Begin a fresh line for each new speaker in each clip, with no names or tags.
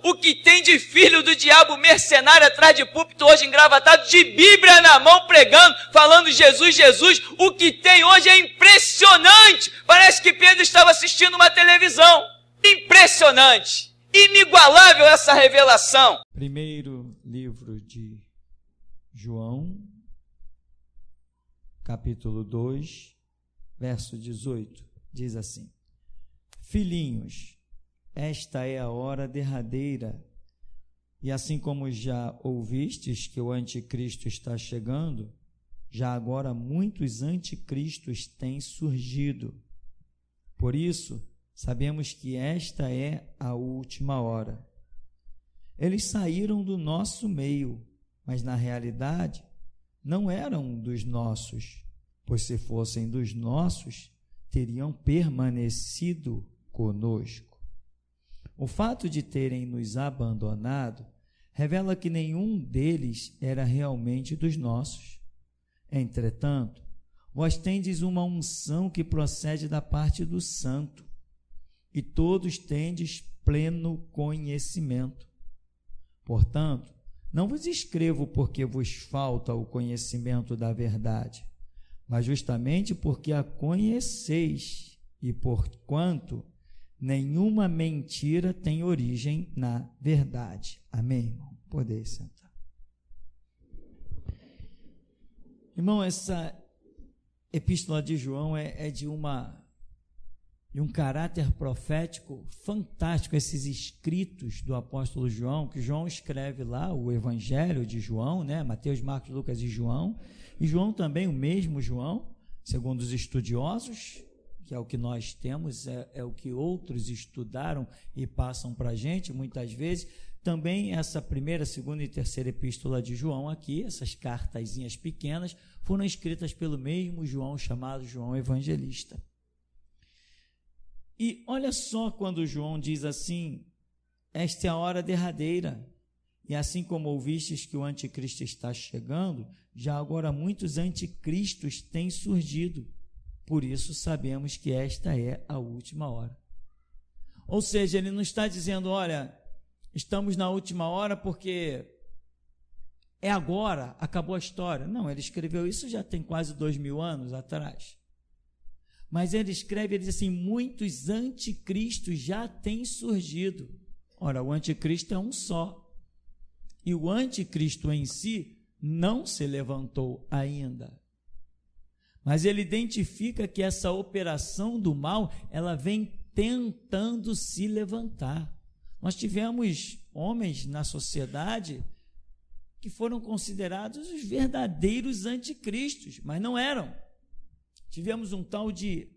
o que tem de filho do diabo mercenário atrás de púlpito hoje engravatado, de Bíblia na mão pregando, falando Jesus, Jesus, o que tem hoje é impressionante. Parece que Pedro estava assistindo uma televisão. Impressionante, inigualável essa revelação.
Primeiro livro de João, capítulo 2, verso 18, diz assim: Filhinhos, esta é a hora derradeira, e assim como já ouvistes que o anticristo está chegando, já agora muitos anticristos têm surgido. Por isso, sabemos que esta é a última hora. Eles saíram do nosso meio, mas na realidade não eram dos nossos, pois se fossem dos nossos, teriam permanecido conosco. O fato de terem nos abandonado revela que nenhum deles era realmente dos nossos. Entretanto, vós tendes uma unção que procede da parte do Santo, e todos tendes pleno conhecimento. Portanto, não vos escrevo porque vos falta o conhecimento da verdade, mas justamente porque a conheceis, e porquanto nenhuma mentira tem origem na verdade. Amém, irmão? Podeis sentar. Irmão, essa epístola de João é de um caráter profético fantástico. Esses escritos do apóstolo João, que João escreve lá, o evangelho de João, né? Mateus, Marcos, Lucas e João também, o mesmo João, segundo os estudiosos, que é o que nós temos, é o que outros estudaram e passam para a gente, muitas vezes. Também essa primeira, segunda e terceira epístola de João aqui, essas cartazinhas pequenas, foram escritas pelo mesmo João, chamado João Evangelista. E olha só quando João diz assim: esta é a hora derradeira, e assim como ouvistes que o anticristo está chegando, já agora muitos anticristos têm surgido. Por isso sabemos que esta é a última hora. Ou seja, ele não está dizendo, olha, estamos na última hora porque é agora, acabou a história. Não, ele escreveu isso já tem quase 2000 anos atrás. Mas ele escreve, ele diz assim, muitos anticristos já têm surgido. Ora, o anticristo é um só. E o anticristo em si não se levantou ainda. Mas ele identifica que essa operação do mal, ela vem tentando se levantar. Nós tivemos homens na sociedade que foram considerados os verdadeiros anticristos, mas não eram. Tivemos um tal de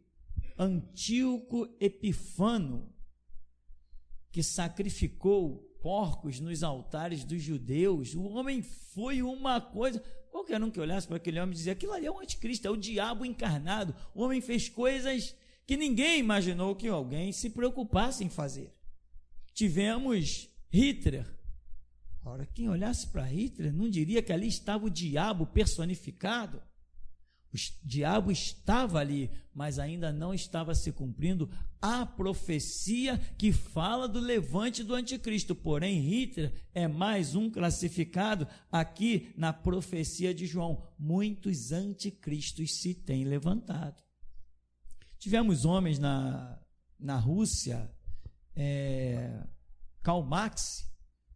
Antíoco Epifano, que sacrificou porcos nos altares dos judeus. O homem foi uma coisa... Qualquer um que olhasse para aquele homem dizia, aquilo ali é um anticristo, é o diabo encarnado. O homem fez coisas que ninguém imaginou que alguém se preocupasse em fazer. Tivemos Hitler. Ora, quem olhasse para Hitler não diria que ali estava o diabo personificado. O diabo estava ali, mas ainda não estava se cumprindo a profecia que fala do levante do anticristo. Porém, Hitler é mais um classificado aqui na profecia de João. Muitos anticristos se têm levantado. Tivemos homens na Rússia, Karl Marx.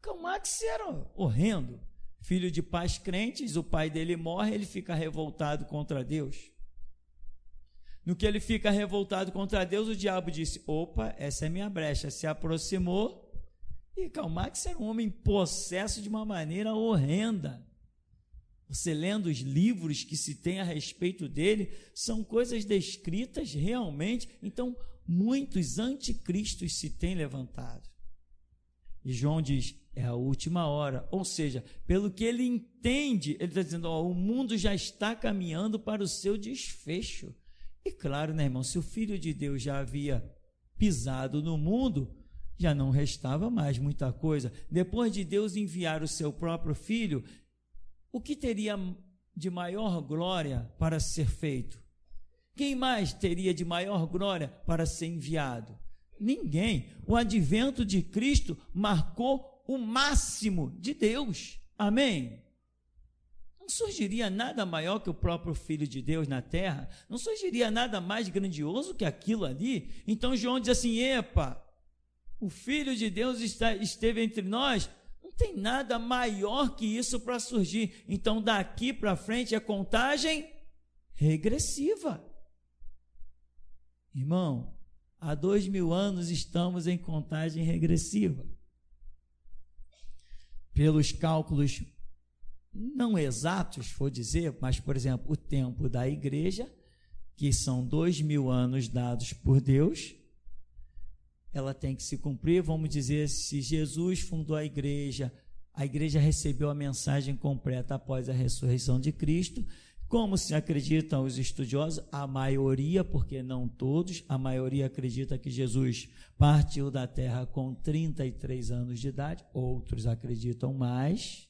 Karl Marx era horrendo. Filho de pais crentes, o pai dele morre, ele fica revoltado contra Deus. No que ele fica revoltado contra Deus, o diabo disse, opa, essa é minha brecha, se aproximou, e Karl Marx era um homem possesso de uma maneira horrenda. Você lendo os livros que se tem a respeito dele, são coisas descritas realmente, então muitos anticristos se têm levantado. E João diz, é a última hora, ou seja, pelo que ele entende, ele está dizendo, o mundo já está caminhando para o seu desfecho. E claro, né, irmão, se o Filho de Deus já havia pisado no mundo, já não restava mais muita coisa. Depois de Deus enviar o seu próprio Filho, o que teria de maior glória para ser feito? Quem mais teria de maior glória para ser enviado? Ninguém. O advento de Cristo marcou o máximo de Deus. Amém? Não surgiria nada maior que o próprio Filho de Deus na terra, não surgiria nada mais grandioso que aquilo ali. Então João diz assim: epa, o Filho de Deus esteve entre nós, não tem nada maior que isso para surgir. Então daqui para frente é contagem regressiva. Irmão, há 2000 anos estamos em contagem regressiva. Pelos cálculos não exatos, vou dizer, mas, por exemplo, o tempo da igreja, que são 2000 anos dados por Deus, ela tem que se cumprir. Vamos dizer, se Jesus fundou a igreja recebeu a mensagem completa após a ressurreição de Cristo. Como se acreditam os estudiosos, a maioria, porque não todos, a maioria acredita que Jesus partiu da terra com 33 anos de idade, outros acreditam mais,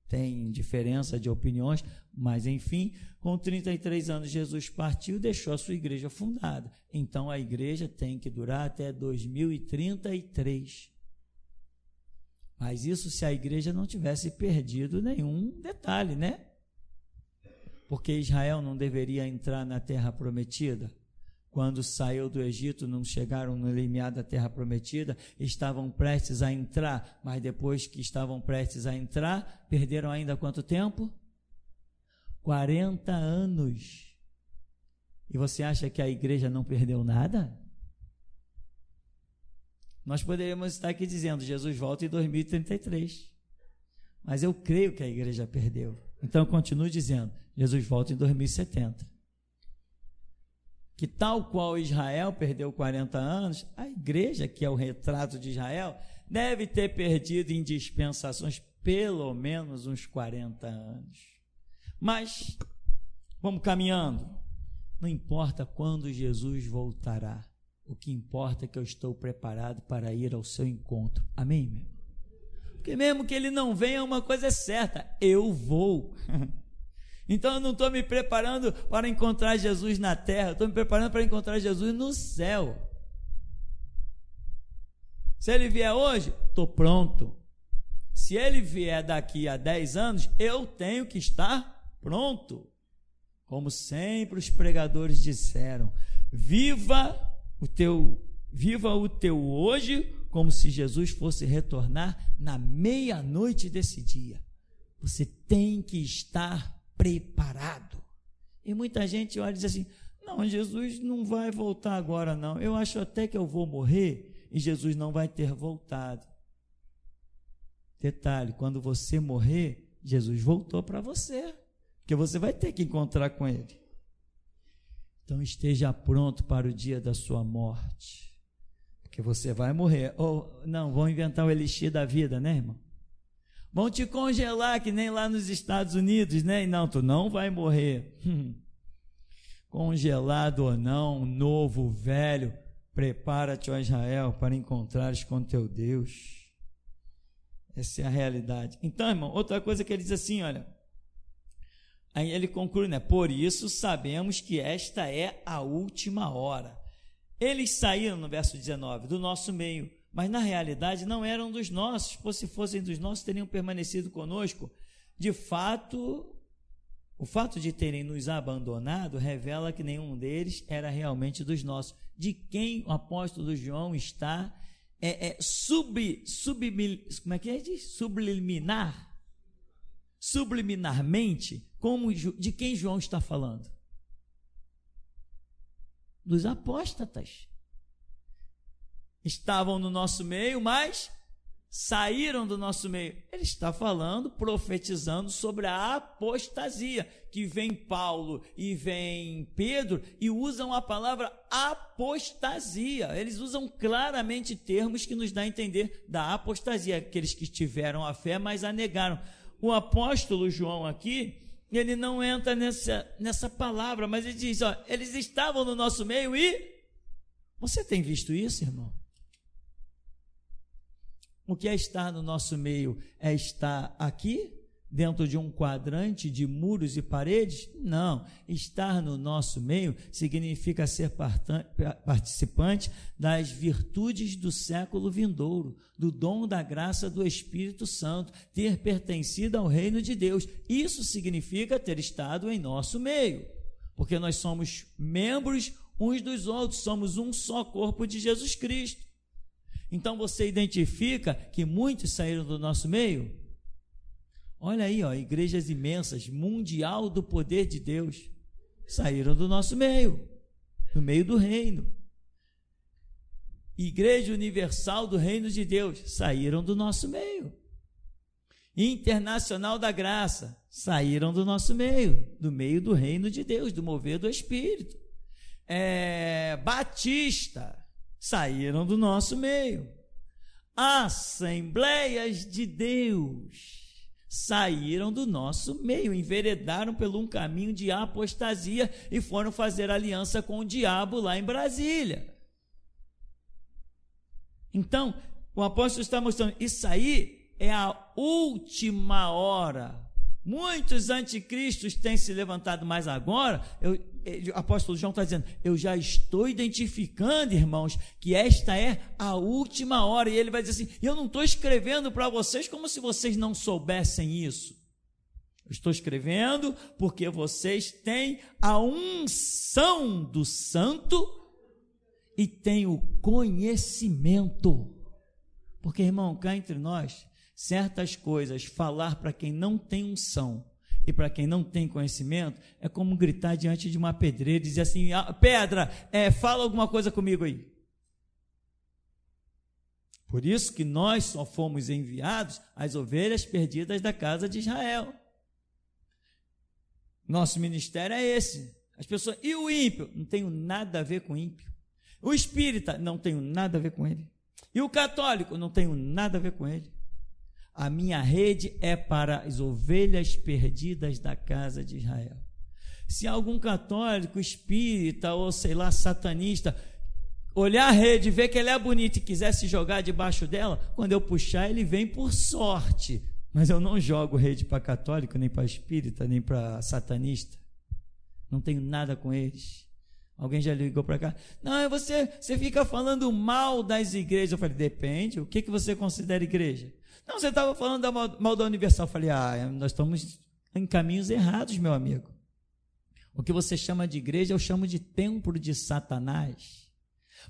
tem diferença de opiniões, mas enfim, com 33 anos Jesus partiu e deixou a sua igreja fundada. Então a igreja tem que durar até 2033. Mas isso se a igreja não tivesse perdido nenhum detalhe, né? Porque Israel não deveria entrar na terra prometida. Quando saiu do Egito, não chegaram no limiar da terra prometida, estavam prestes a entrar, mas depois que estavam prestes a entrar, perderam ainda quanto tempo? 40 anos. E você acha que a igreja não perdeu nada? Nós poderíamos estar aqui dizendo, Jesus volta em 2033. Mas eu creio que a igreja perdeu. Então eu continuo dizendo, Jesus volta em 2070. Que tal qual Israel perdeu 40 anos, a igreja, que é o retrato de Israel, deve ter perdido em dispensações pelo menos uns 40 anos. Mas, vamos caminhando. Não importa quando Jesus voltará. O que importa é que eu estou preparado para ir ao seu encontro. Amém, meu? Porque mesmo que ele não venha, uma coisa é certa, eu vou. Então eu não estou me preparando para encontrar Jesus na terra, eu estou me preparando para encontrar Jesus no céu. Se ele vier hoje, estou pronto. Se ele vier daqui a 10 anos, eu tenho que estar pronto. Como sempre os pregadores disseram, viva o teu hoje como se Jesus fosse retornar na meia-noite desse dia. Você tem que estar preparado. E muita gente olha e diz assim, não, Jesus não vai voltar agora não, eu acho até que eu vou morrer e Jesus não vai ter voltado. Detalhe, quando você morrer, Jesus voltou para você, porque você vai ter que encontrar com ele. Então esteja pronto para o dia da sua morte, porque você vai morrer. Ou não, vão inventar o elixir da vida, né, irmão? Vão te congelar, que nem lá nos Estados Unidos, né? E não, tu não vai morrer. Congelado ou não, novo, velho, prepara-te, ó Israel, para encontrares com teu Deus. Essa é a realidade. Então, irmão, outra coisa que ele diz assim, olha, aí ele conclui, né? Por isso sabemos que esta é a última hora. Eles saíram, no verso 19, do nosso meio, mas na realidade não eram dos nossos, pois se fossem dos nossos teriam permanecido conosco. De fato, o fato de terem nos abandonado revela que nenhum deles era realmente dos nossos. De quem o apóstolo João está subliminarmente, de quem João está falando? Dos apóstatas. Estavam no nosso meio, mas saíram do nosso meio. Ele está falando, profetizando sobre a apostasia, que vem Paulo e vem Pedro e usam a palavra apostasia. Eles usam claramente termos que nos dá a entender da apostasia, aqueles que tiveram a fé, mas a negaram. O apóstolo João aqui, ele não entra nessa palavra, mas ele diz, ó, eles estavam no nosso meio e... Você tem visto isso, irmão? O que é estar no nosso meio? É estar aqui, dentro de um quadrante de muros e paredes? Não. Estar no nosso meio significa ser participante das virtudes do século vindouro, do dom da graça do Espírito Santo, ter pertencido ao reino de Deus. Isso significa ter estado em nosso meio, porque nós somos membros uns dos outros, somos um só corpo de Jesus Cristo. Então você identifica que muitos saíram do nosso meio? Olha aí, igrejas imensas, mundial do poder de Deus, saíram do nosso meio, do meio do reino. Igreja Universal do Reino de Deus, saíram do nosso meio. Internacional da Graça, saíram do nosso meio, do meio do Reino de Deus, do mover do Espírito. Batista, saíram do nosso meio. Assembleias de Deus, saíram do nosso meio, enveredaram pelo um caminho de apostasia e foram fazer aliança com o diabo lá em Brasília. Então, o apóstolo está mostrando, isso aí é a última hora. Muitos anticristos têm se levantado, mas agora, o apóstolo João está dizendo, eu já estou identificando, irmãos, que esta é a última hora. E ele vai dizer assim, eu não estou escrevendo para vocês como se vocês não soubessem isso. Eu estou escrevendo porque vocês têm a unção do santo e têm o conhecimento. Porque, irmão, cá entre nós, certas coisas, falar para quem não tem unção e para quem não tem conhecimento, é como gritar diante de uma pedreira e dizer assim, pedra, fala alguma coisa comigo aí. Por isso que nós só fomos enviados as ovelhas perdidas da casa de Israel. Nosso ministério é esse. As pessoas, e o ímpio? Não tenho nada a ver com o ímpio. O espírita? Não tenho nada a ver com ele. E o católico? Não tenho nada a ver com ele. A minha rede é para as ovelhas perdidas da casa de Israel. Se algum católico, espírita ou sei lá, satanista, olhar a rede, ver que ela é bonita e quiser se jogar debaixo dela, quando eu puxar ele vem por sorte. Mas eu não jogo rede para católico, nem para espírita, nem para satanista. Não tenho nada com eles. Alguém já ligou para cá? Não, você fica falando mal das igrejas. Eu falei, depende, o que você considera igreja? Não, você estava falando mal da Universal. Eu falei, nós estamos em caminhos errados, meu amigo. O que você chama de igreja, eu chamo de templo de Satanás.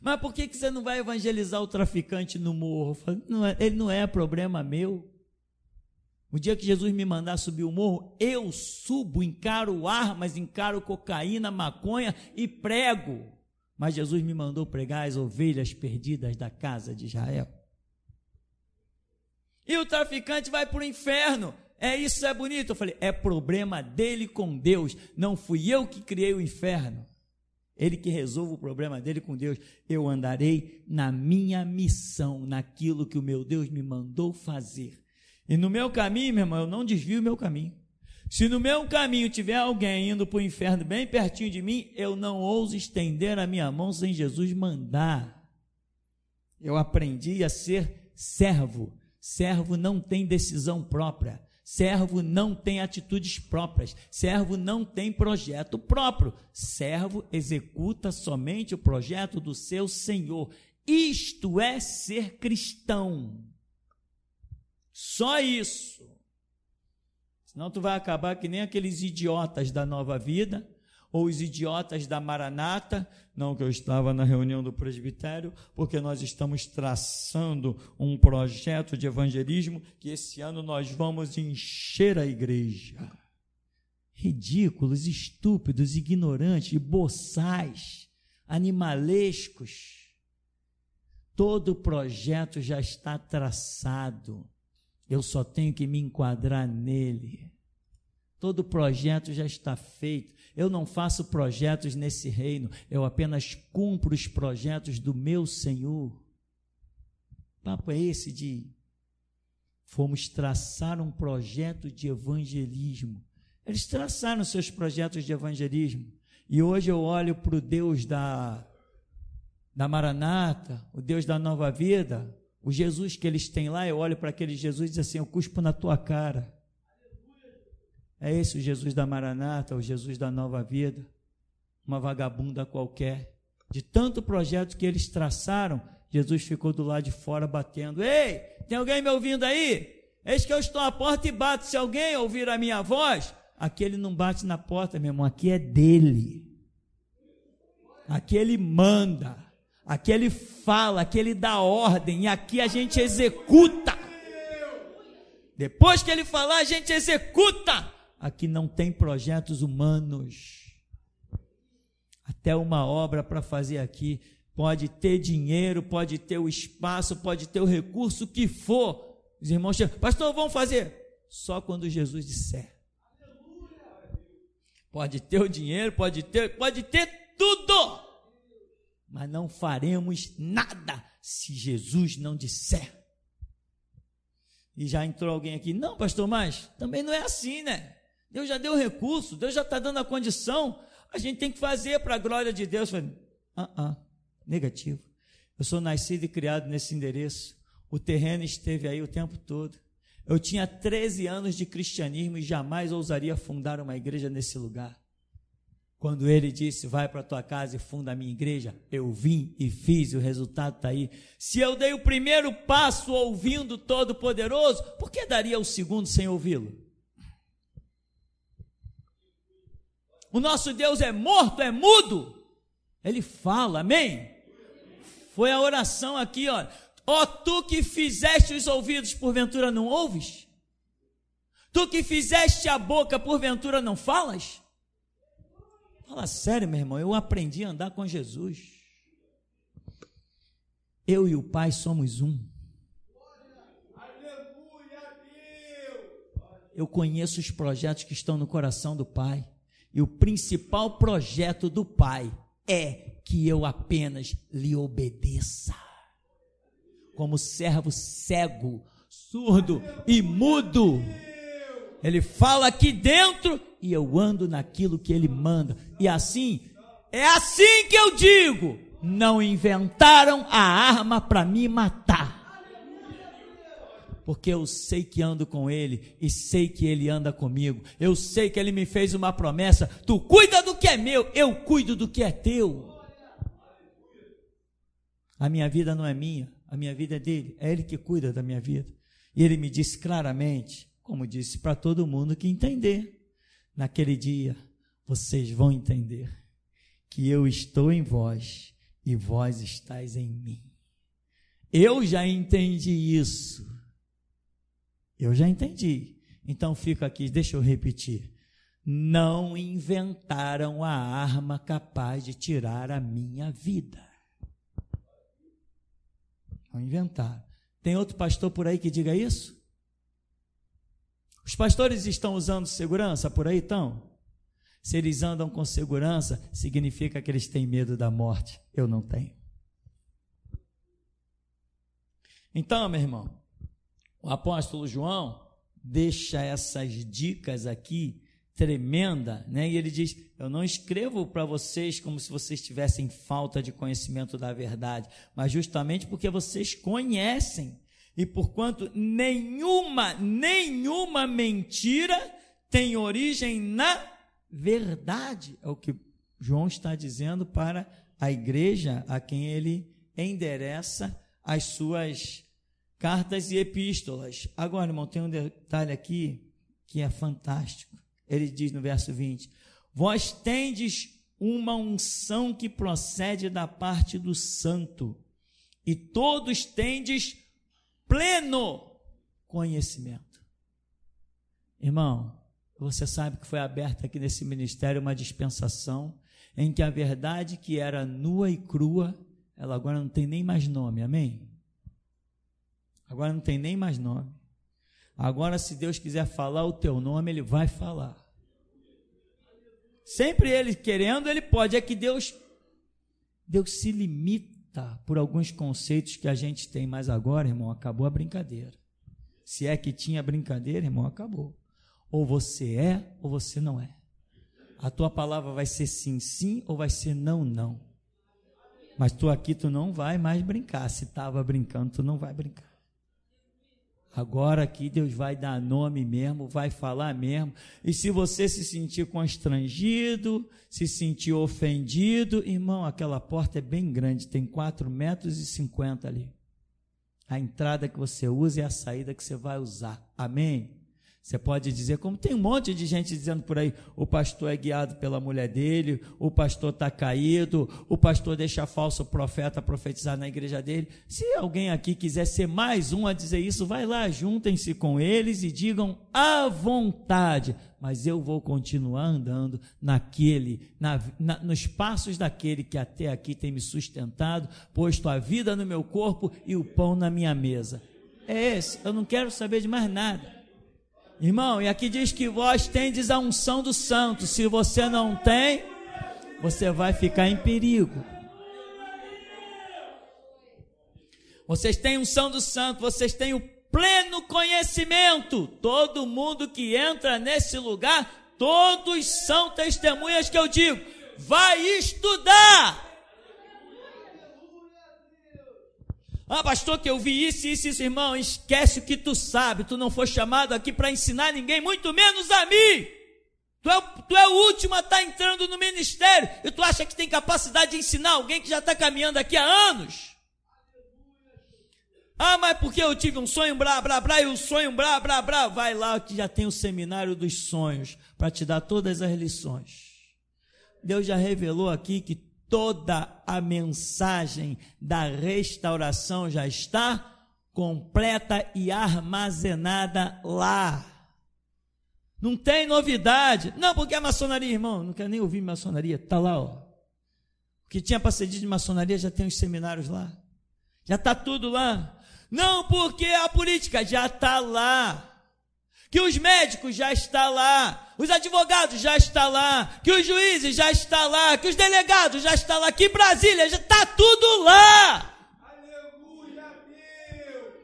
Mas por que você não vai evangelizar o traficante no morro? Eu falei, ele não é problema meu. O dia que Jesus me mandar subir o morro, eu subo, encaro armas, encaro cocaína, maconha e prego. Mas Jesus me mandou pregar as ovelhas perdidas da casa de Israel. E o traficante vai para o inferno. Isso é bonito. Eu falei, é problema dele com Deus. Não fui eu que criei o inferno. Ele que resolve o problema dele com Deus. Eu andarei na minha missão, naquilo que o meu Deus me mandou fazer. E no meu caminho, meu irmão, eu não desvio o meu caminho. Se no meu caminho tiver alguém indo para o inferno bem pertinho de mim, eu não ouso estender a minha mão sem Jesus mandar. Eu aprendi a ser servo. Servo não tem decisão própria, servo não tem atitudes próprias, servo não tem projeto próprio, servo executa somente o projeto do seu Senhor. Isto é ser cristão. Só isso. Senão tu vai acabar que nem aqueles idiotas da Nova Vida, ou os idiotas da Maranata. Não que eu estava na reunião do presbitério, porque nós estamos traçando um projeto de evangelismo que esse ano nós vamos encher a igreja. Ridículos, estúpidos, ignorantes, boçais, animalescos. Todo o projeto já está traçado. Eu só tenho que me enquadrar nele. Todo o projeto já está feito. Eu não faço projetos nesse reino, eu apenas cumpro os projetos do meu Senhor. O papo é esse de fomos traçar um projeto de evangelismo. Eles traçaram seus projetos de evangelismo. E hoje eu olho para o Deus da Maranata, o Deus da Nova Vida, o Jesus que eles têm lá, eu olho para aquele Jesus e digo assim, eu cuspo na tua cara. É esse o Jesus da Maranata, o Jesus da Nova Vida, uma vagabunda qualquer. De tanto projeto que eles traçaram, Jesus ficou do lado de fora batendo. Ei, tem alguém me ouvindo aí? Eis que eu estou à porta e bato. Se alguém ouvir a minha voz, aqui ele não bate na porta, meu irmão, aqui é dele. Aqui ele manda, aqui ele fala, aqui ele dá ordem, e aqui a gente executa. Depois que ele falar, a gente executa. Aqui não tem projetos humanos. Até uma obra para fazer aqui, pode ter dinheiro, pode ter o espaço, pode ter o recurso que for. Os irmãos chegam, pastor, vamos fazer. Só quando Jesus disser. Pode ter o dinheiro, pode ter tudo. Mas não faremos nada se Jesus não disser. E já entrou alguém aqui, não, pastor, mas também não é assim, né? Deus já deu o recurso, Deus já está dando a condição, a gente tem que fazer para a glória de Deus. Eu falei, negativo. Eu sou nascido e criado nesse endereço, o terreno esteve aí o tempo todo. Eu tinha 13 anos de cristianismo e jamais ousaria fundar uma igreja nesse lugar. Quando ele disse, vai para a tua casa e funda a minha igreja, eu vim e fiz, e o resultado está aí. Se eu dei o primeiro passo ouvindo o Todo-Poderoso, por que daria o segundo sem ouvi-lo? O nosso Deus é morto, é mudo. Ele fala, amém? Foi a oração aqui, ó. Ó, tu que fizeste os ouvidos, porventura não ouves? Tu que fizeste a boca, porventura não falas? Fala sério, meu irmão, eu aprendi a andar com Jesus. Eu e o Pai somos um. Eu conheço os projetos que estão no coração do Pai. E o principal projeto do Pai é que eu apenas lhe obedeça. Como servo cego, surdo e mudo. Ele fala aqui dentro e eu ando naquilo que ele manda. E assim, é assim que eu digo, não inventaram a arma para me matar. Porque eu sei que ando com ele e sei que ele anda comigo. Eu sei que ele me fez uma promessa. Tu cuida do que é meu, eu cuido do que é teu. A minha vida não é minha, a minha vida é dele. É ele que cuida da minha vida. E ele me disse claramente, como disse para todo mundo que entender. Naquele dia, vocês vão entender que eu estou em vós e vós estáis em mim. Eu já entendi isso. Eu já entendi. Então fica aqui, deixa eu repetir. Não inventaram a arma capaz de tirar a minha vida. Não inventaram. Tem outro pastor por aí que diga isso? Os pastores estão usando segurança por aí, então? Se eles andam com segurança, significa que eles têm medo da morte. Eu não tenho. Então, meu irmão, o apóstolo João deixa essas dicas aqui tremenda, né? E ele diz, eu não escrevo para vocês como se vocês tivessem falta de conhecimento da verdade, mas justamente porque vocês conhecem. E porquanto nenhuma mentira tem origem na verdade. É o que João está dizendo para a igreja a quem ele endereça as suas cartas e epístolas. Agora, irmão, tem um detalhe aqui que é fantástico. Ele diz no verso 20, vós tendes uma unção que procede da parte do Santo, e todos tendes pleno conhecimento. Irmão, você sabe que foi aberta aqui nesse ministério uma dispensação em que a verdade que era nua e crua, ela agora não tem nem mais nome, amém? Agora não tem nem mais nome. Agora, se Deus quiser falar o teu nome, Ele vai falar. Sempre Ele querendo, Ele pode. É que Deus se limita por alguns conceitos que a gente tem, mas agora, irmão, acabou a brincadeira. Se é que tinha brincadeira, irmão, acabou. Ou você é, ou você não é. A tua palavra vai ser sim, sim, ou vai ser não, não. Mas tu aqui, tu não vai mais brincar. Se estava brincando, tu não vai brincar. Agora aqui Deus vai dar nome mesmo, vai falar mesmo. E se você se sentir constrangido, se sentir ofendido, irmão, aquela porta é bem grande, tem 4,50 metros ali. A entrada que você usa é a saída que você vai usar. Amém? Você pode dizer, como tem um monte de gente dizendo por aí, o pastor é guiado pela mulher dele, o pastor está caído, o pastor deixa falso profeta profetizar na igreja dele. Se alguém aqui quiser ser mais um a dizer isso, vai lá, juntem-se com eles e digam à vontade, mas eu vou continuar andando nos passos daquele que até aqui tem me sustentado, posto a vida no meu corpo e o pão na minha mesa. É esse, eu não quero saber de mais nada. Irmão, e aqui diz que vós tendes a unção do santo. Se você não tem, você vai ficar em perigo. Vocês têm unção do santo, vocês têm o pleno conhecimento. Todo mundo que entra nesse lugar, todos são testemunhas que eu digo. Vai estudar. Ah, pastor, que eu vi isso, irmão, esquece o que tu sabe, tu não foi chamado aqui para ensinar ninguém, muito menos a mim. Tu é o último a estar entrando no ministério, e tu acha que tem capacidade de ensinar alguém que já está caminhando aqui há anos? Ah, mas porque eu tive um sonho, e o sonho, vai lá que já tem o seminário dos sonhos, para te dar todas as lições. Deus já revelou aqui que toda a mensagem da restauração já está completa e armazenada lá. Não tem novidade. Não, porque a maçonaria, irmão, não quero nem ouvir maçonaria, está lá, ó. O que tinha para ser dito de maçonaria já tem os seminários lá. Já está tudo lá. Não, porque a política já está lá. Que os médicos já estão lá, os advogados já estão lá, que os juízes já estão lá, que os delegados já estão lá, que Brasília já está tudo lá. Aleluia, Deus.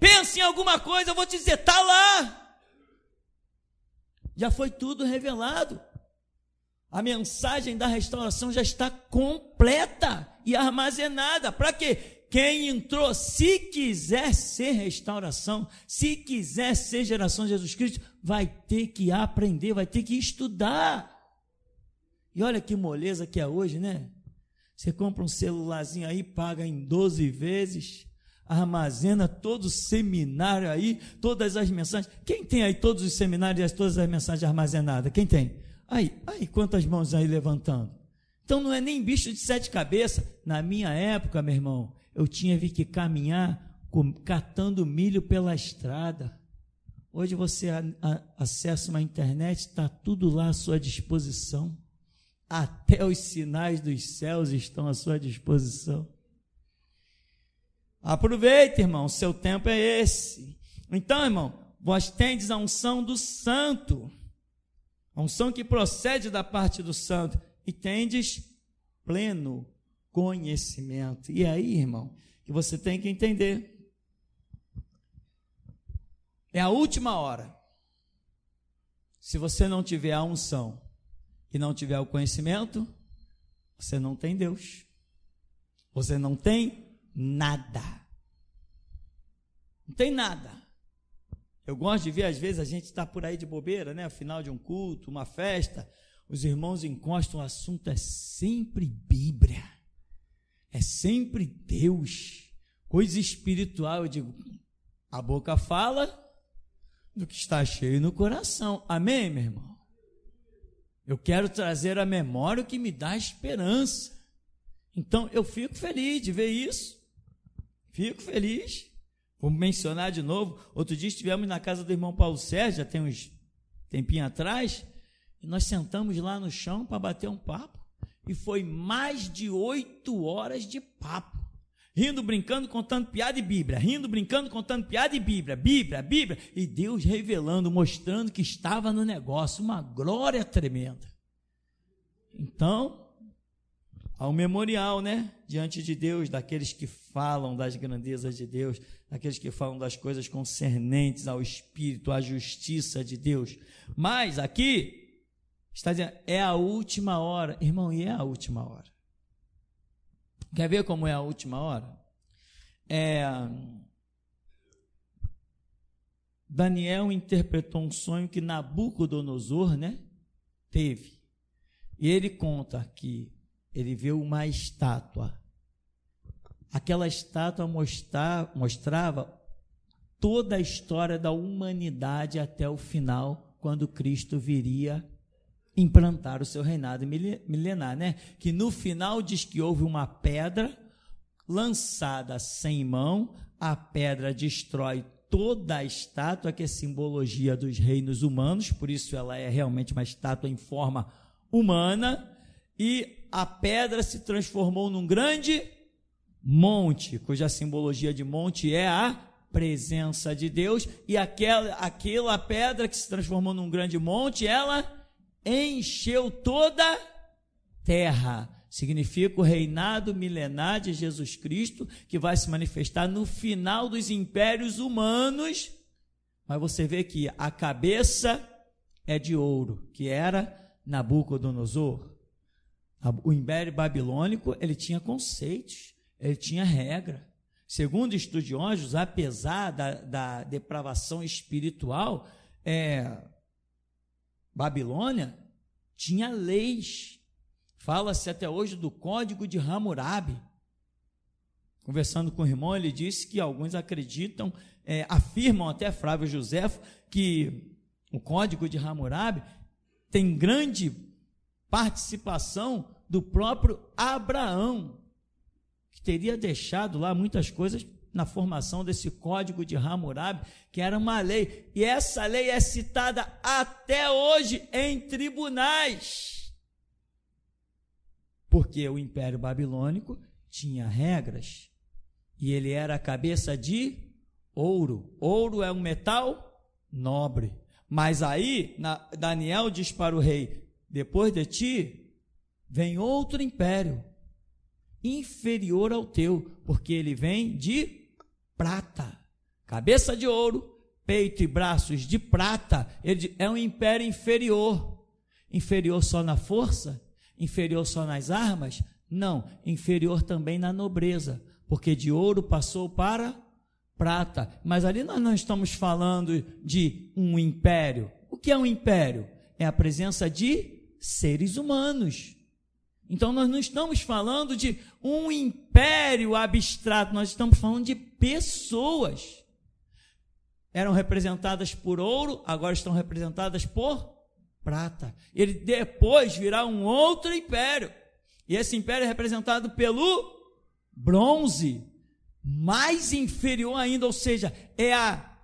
Pensa em alguma coisa, eu vou te dizer, está lá. Já foi tudo revelado. A mensagem da restauração já está completa e armazenada. Para quê? Quem entrou, se quiser ser restauração, se quiser ser geração de Jesus Cristo, vai ter que aprender, vai ter que estudar. E olha que moleza que é hoje, né? Você compra um celularzinho aí, paga em 12 vezes, armazena todo o seminário aí, todas as mensagens. Quem tem aí todos os seminários e todas as mensagens armazenadas? Quem tem? Aí, quantas mãos aí levantando? Então não é nem bicho de 7 cabeças. Na minha época, meu irmão, eu tinha que caminhar catando milho pela estrada. Hoje você acessa uma internet, está tudo lá à sua disposição. Até os sinais dos céus estão à sua disposição. Aproveite, irmão, seu tempo é esse. Então, irmão, vós tendes a unção do santo, a unção que procede da parte do santo, e tendes pleno conhecimento. E aí, irmão, que você tem que entender, é a última hora. Se você não tiver a unção e não tiver o conhecimento, você não tem Deus. Você não tem nada. Não tem nada. Eu gosto de ver, às vezes, a gente está por aí de bobeira, né? Final de um culto, uma festa, os irmãos encostam, o assunto é sempre Bíblia. É sempre Deus, coisa espiritual. Eu digo, a boca fala do que está cheio no coração. Amém, meu irmão? Eu quero trazer à memória o que me dá esperança. Então, eu fico feliz de ver isso. Fico feliz. Vou mencionar de novo. Outro dia estivemos na casa do irmão Paulo Sérgio, já tem uns tempinho atrás, e nós sentamos lá no chão para bater um papo. E foi mais de 8 horas de papo. Rindo, brincando, contando piada e Bíblia. Rindo, brincando, contando piada e Bíblia. Bíblia. E Deus revelando, mostrando que estava no negócio. Uma glória tremenda. Então, há um memorial, né? Diante de Deus, daqueles que falam das grandezas de Deus, daqueles que falam das coisas concernentes ao Espírito, à justiça de Deus. Mas aqui está dizendo, é a última hora. Irmão, e é a última hora. Quer ver como é a última hora? Daniel interpretou um sonho que Nabucodonosor, teve. E ele conta que ele viu uma estátua. Aquela estátua mostrava toda a história da humanidade até o final, quando Cristo viria implantar o seu reinado milenar, Que no final diz que houve uma pedra lançada sem mão, a pedra destrói toda a estátua, que é simbologia dos reinos humanos, por isso ela é realmente uma estátua em forma humana, e a pedra se transformou num grande monte, cuja simbologia de monte é a presença de Deus, e aquela pedra que se transformou num grande monte, ela encheu toda a terra. Significa o reinado milenar de Jesus Cristo, que vai se manifestar no final dos impérios humanos. Mas você vê que a cabeça é de ouro, que era Nabucodonosor. O Império Babilônico, ele tinha conceitos, ele tinha regra. Segundo estudiosos, apesar da depravação espiritual, Babilônia tinha leis. Fala-se até hoje do Código de Hammurabi. Conversando com o irmão, ele disse que alguns acreditam, afirmam até Flávio Joséfo, que o Código de Hammurabi tem grande participação do próprio Abraão, que teria deixado lá muitas coisas na formação desse Código de Hammurabi, que era uma lei, e essa lei é citada até hoje em tribunais, porque o Império Babilônico tinha regras, e ele era a cabeça de ouro. Ouro é um metal nobre, mas aí Daniel diz para o rei: depois de ti vem outro império, inferior ao teu, porque ele vem de prata, cabeça de ouro, peito e braços de prata. Ele é um império inferior. Inferior só na força? Inferior só nas armas? Não, inferior também na nobreza, porque de ouro passou para prata. Mas ali nós não estamos falando de um império. O que é um império? É a presença de seres humanos. Então nós não estamos falando de um império abstrato, nós estamos falando de pessoas. Eram representadas por ouro, agora estão representadas por prata. Ele depois virá um outro império, e esse império é representado pelo bronze, mais inferior ainda, ou seja, é a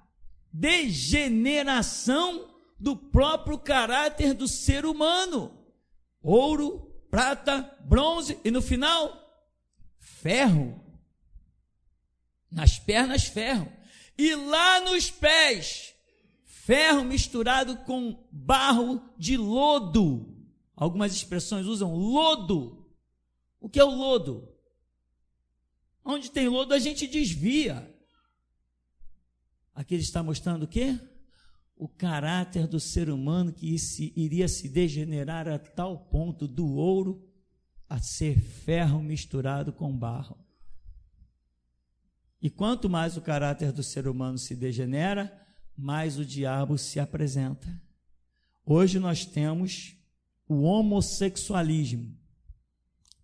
degeneração do próprio caráter do ser humano. Ouro, prata, bronze, e no final, ferro. Nas pernas, ferro. E lá nos pés, ferro misturado com barro de lodo. Algumas expressões usam lodo. O que é o lodo? Onde tem lodo a gente desvia. Aqui ele está mostrando o quê? O caráter do ser humano, que iria se degenerar a tal ponto do ouro a ser ferro misturado com barro. E quanto mais o caráter do ser humano se degenera, mais o diabo se apresenta. Hoje nós temos o homossexualismo,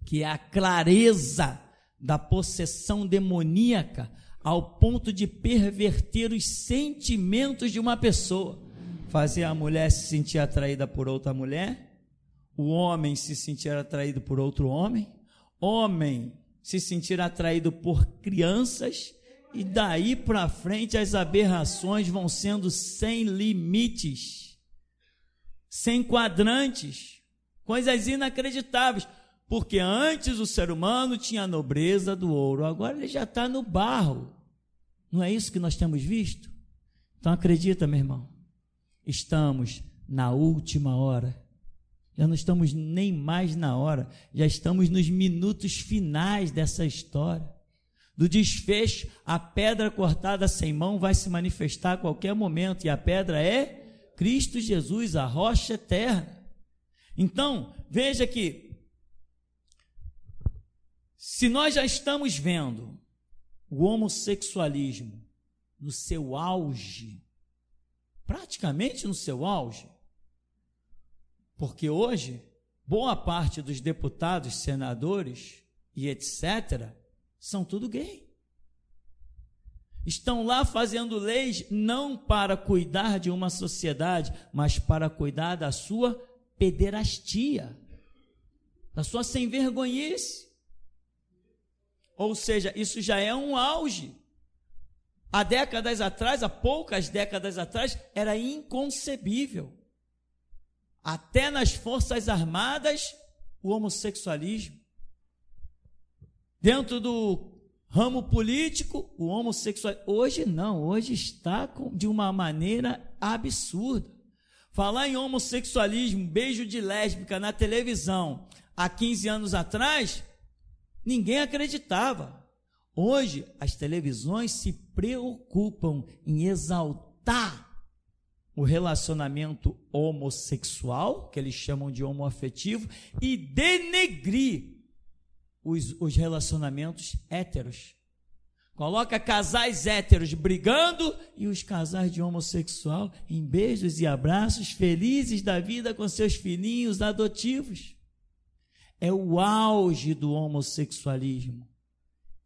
que é a clareza da possessão demoníaca ao ponto de perverter os sentimentos de uma pessoa, fazer a mulher se sentir atraída por outra mulher, o homem se sentir atraído por outro homem se sentir atraído por crianças, e daí para frente as aberrações vão sendo sem limites, sem quadrantes, coisas inacreditáveis, porque antes o ser humano tinha a nobreza do ouro, agora ele já está no barro. Não é isso que nós temos visto? Então acredita, meu irmão, estamos na última hora, já não estamos nem mais na hora, já estamos nos minutos finais dessa história, do desfecho. A pedra cortada sem mão vai se manifestar a qualquer momento, e a pedra é Cristo Jesus, a rocha eterna. Então, veja que, se nós já estamos vendo o homossexualismo no seu auge, praticamente no seu auge. Porque hoje, boa parte dos deputados, senadores e etc., são tudo gay. Estão lá fazendo leis não para cuidar de uma sociedade, mas para cuidar da sua pederastia, da sua sem-vergonhice. Ou seja, isso já é um auge. Há poucas décadas atrás, era inconcebível. Até nas Forças Armadas, o homossexualismo. Dentro do ramo político, o homossexualismo. Hoje não, hoje está de uma maneira absurda. Falar em homossexualismo, beijo de lésbica na televisão, há 15 anos atrás, ninguém acreditava. Hoje, as televisões se preocupam em exaltar o relacionamento homossexual, que eles chamam de homoafetivo, e denegrir os relacionamentos héteros. Coloca casais héteros brigando e os casais de homossexual em beijos e abraços, felizes da vida com seus filhinhos adotivos. É o auge do homossexualismo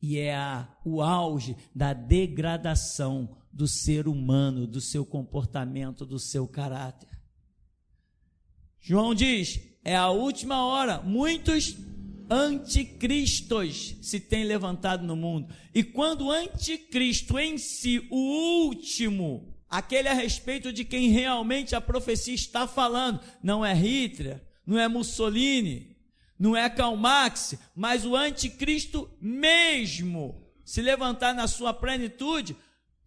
e é o auge da degradação do ser humano, do seu comportamento, do seu caráter. João diz, é a última hora, muitos anticristos se têm levantado no mundo. E quando o anticristo em si, o último, aquele a respeito de quem realmente a profecia está falando, não é Hitler, não é Mussolini, não é Karl Marx, mas o anticristo mesmo se levantar na sua plenitude,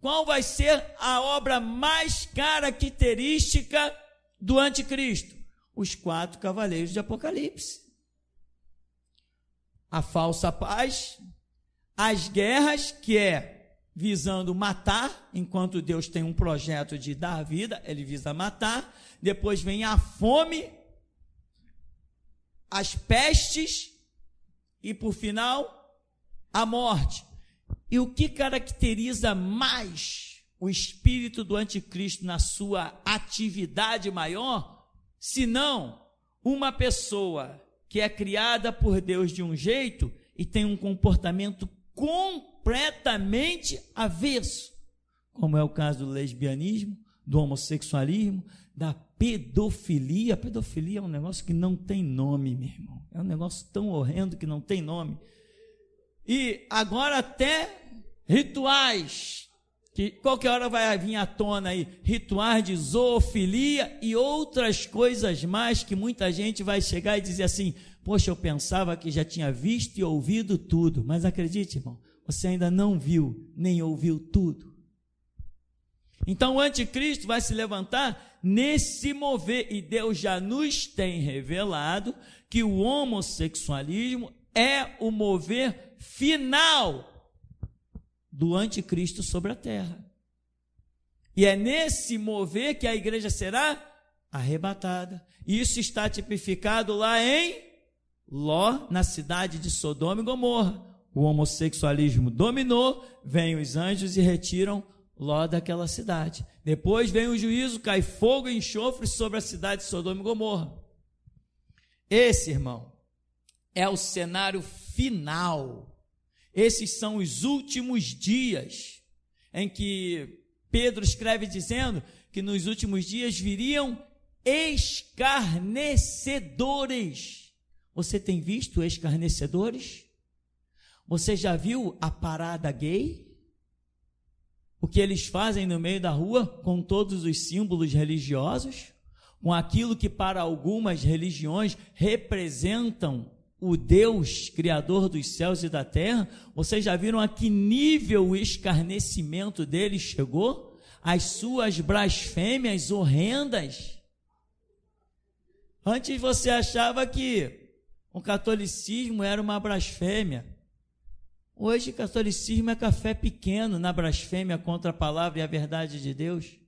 qual vai ser a obra mais característica do anticristo? Os 4 cavaleiros de Apocalipse. A falsa paz, as guerras, que é visando matar, enquanto Deus tem um projeto de dar vida, ele visa matar. Depois vem a fome, as pestes e, por final, a morte. E o que caracteriza mais o espírito do anticristo na sua atividade maior, senão uma pessoa que é criada por Deus de um jeito e tem um comportamento completamente avesso, como é o caso do lesbianismo, do homossexualismo, da pedofilia. A pedofilia é um negócio que não tem nome, meu irmão. É um negócio tão horrendo que não tem nome. E agora até rituais, que qualquer hora vai vir à tona aí, rituais de zoofilia e outras coisas mais que muita gente vai chegar e dizer assim, poxa, eu pensava que já tinha visto e ouvido tudo, mas acredite, irmão, você ainda não viu, nem ouviu tudo. Então o anticristo vai se levantar nesse mover, e Deus já nos tem revelado que o homossexualismo é o mover final do anticristo sobre a terra. E é nesse mover que a igreja será arrebatada. Isso está tipificado lá em Ló, na cidade de Sodoma e Gomorra. O homossexualismo dominou, vêm os anjos e retiram Ló daquela cidade. Depois vem o juízo, cai fogo e enxofre sobre a cidade de Sodoma e Gomorra. Esse, irmão, é o cenário final. Esses são os últimos dias em que Pedro escreve dizendo que nos últimos dias viriam escarnecedores. Você tem visto escarnecedores? Você já viu a parada gay? O que eles fazem no meio da rua com todos os símbolos religiosos? Com aquilo que para algumas religiões representam o Deus criador dos céus e da terra? Vocês já viram a que nível o escarnecimento deles chegou? As suas blasfêmias horrendas. Antes você achava que o catolicismo era uma blasfêmia. Hoje o catolicismo é café pequeno na blasfêmia contra a palavra e a verdade de Deus.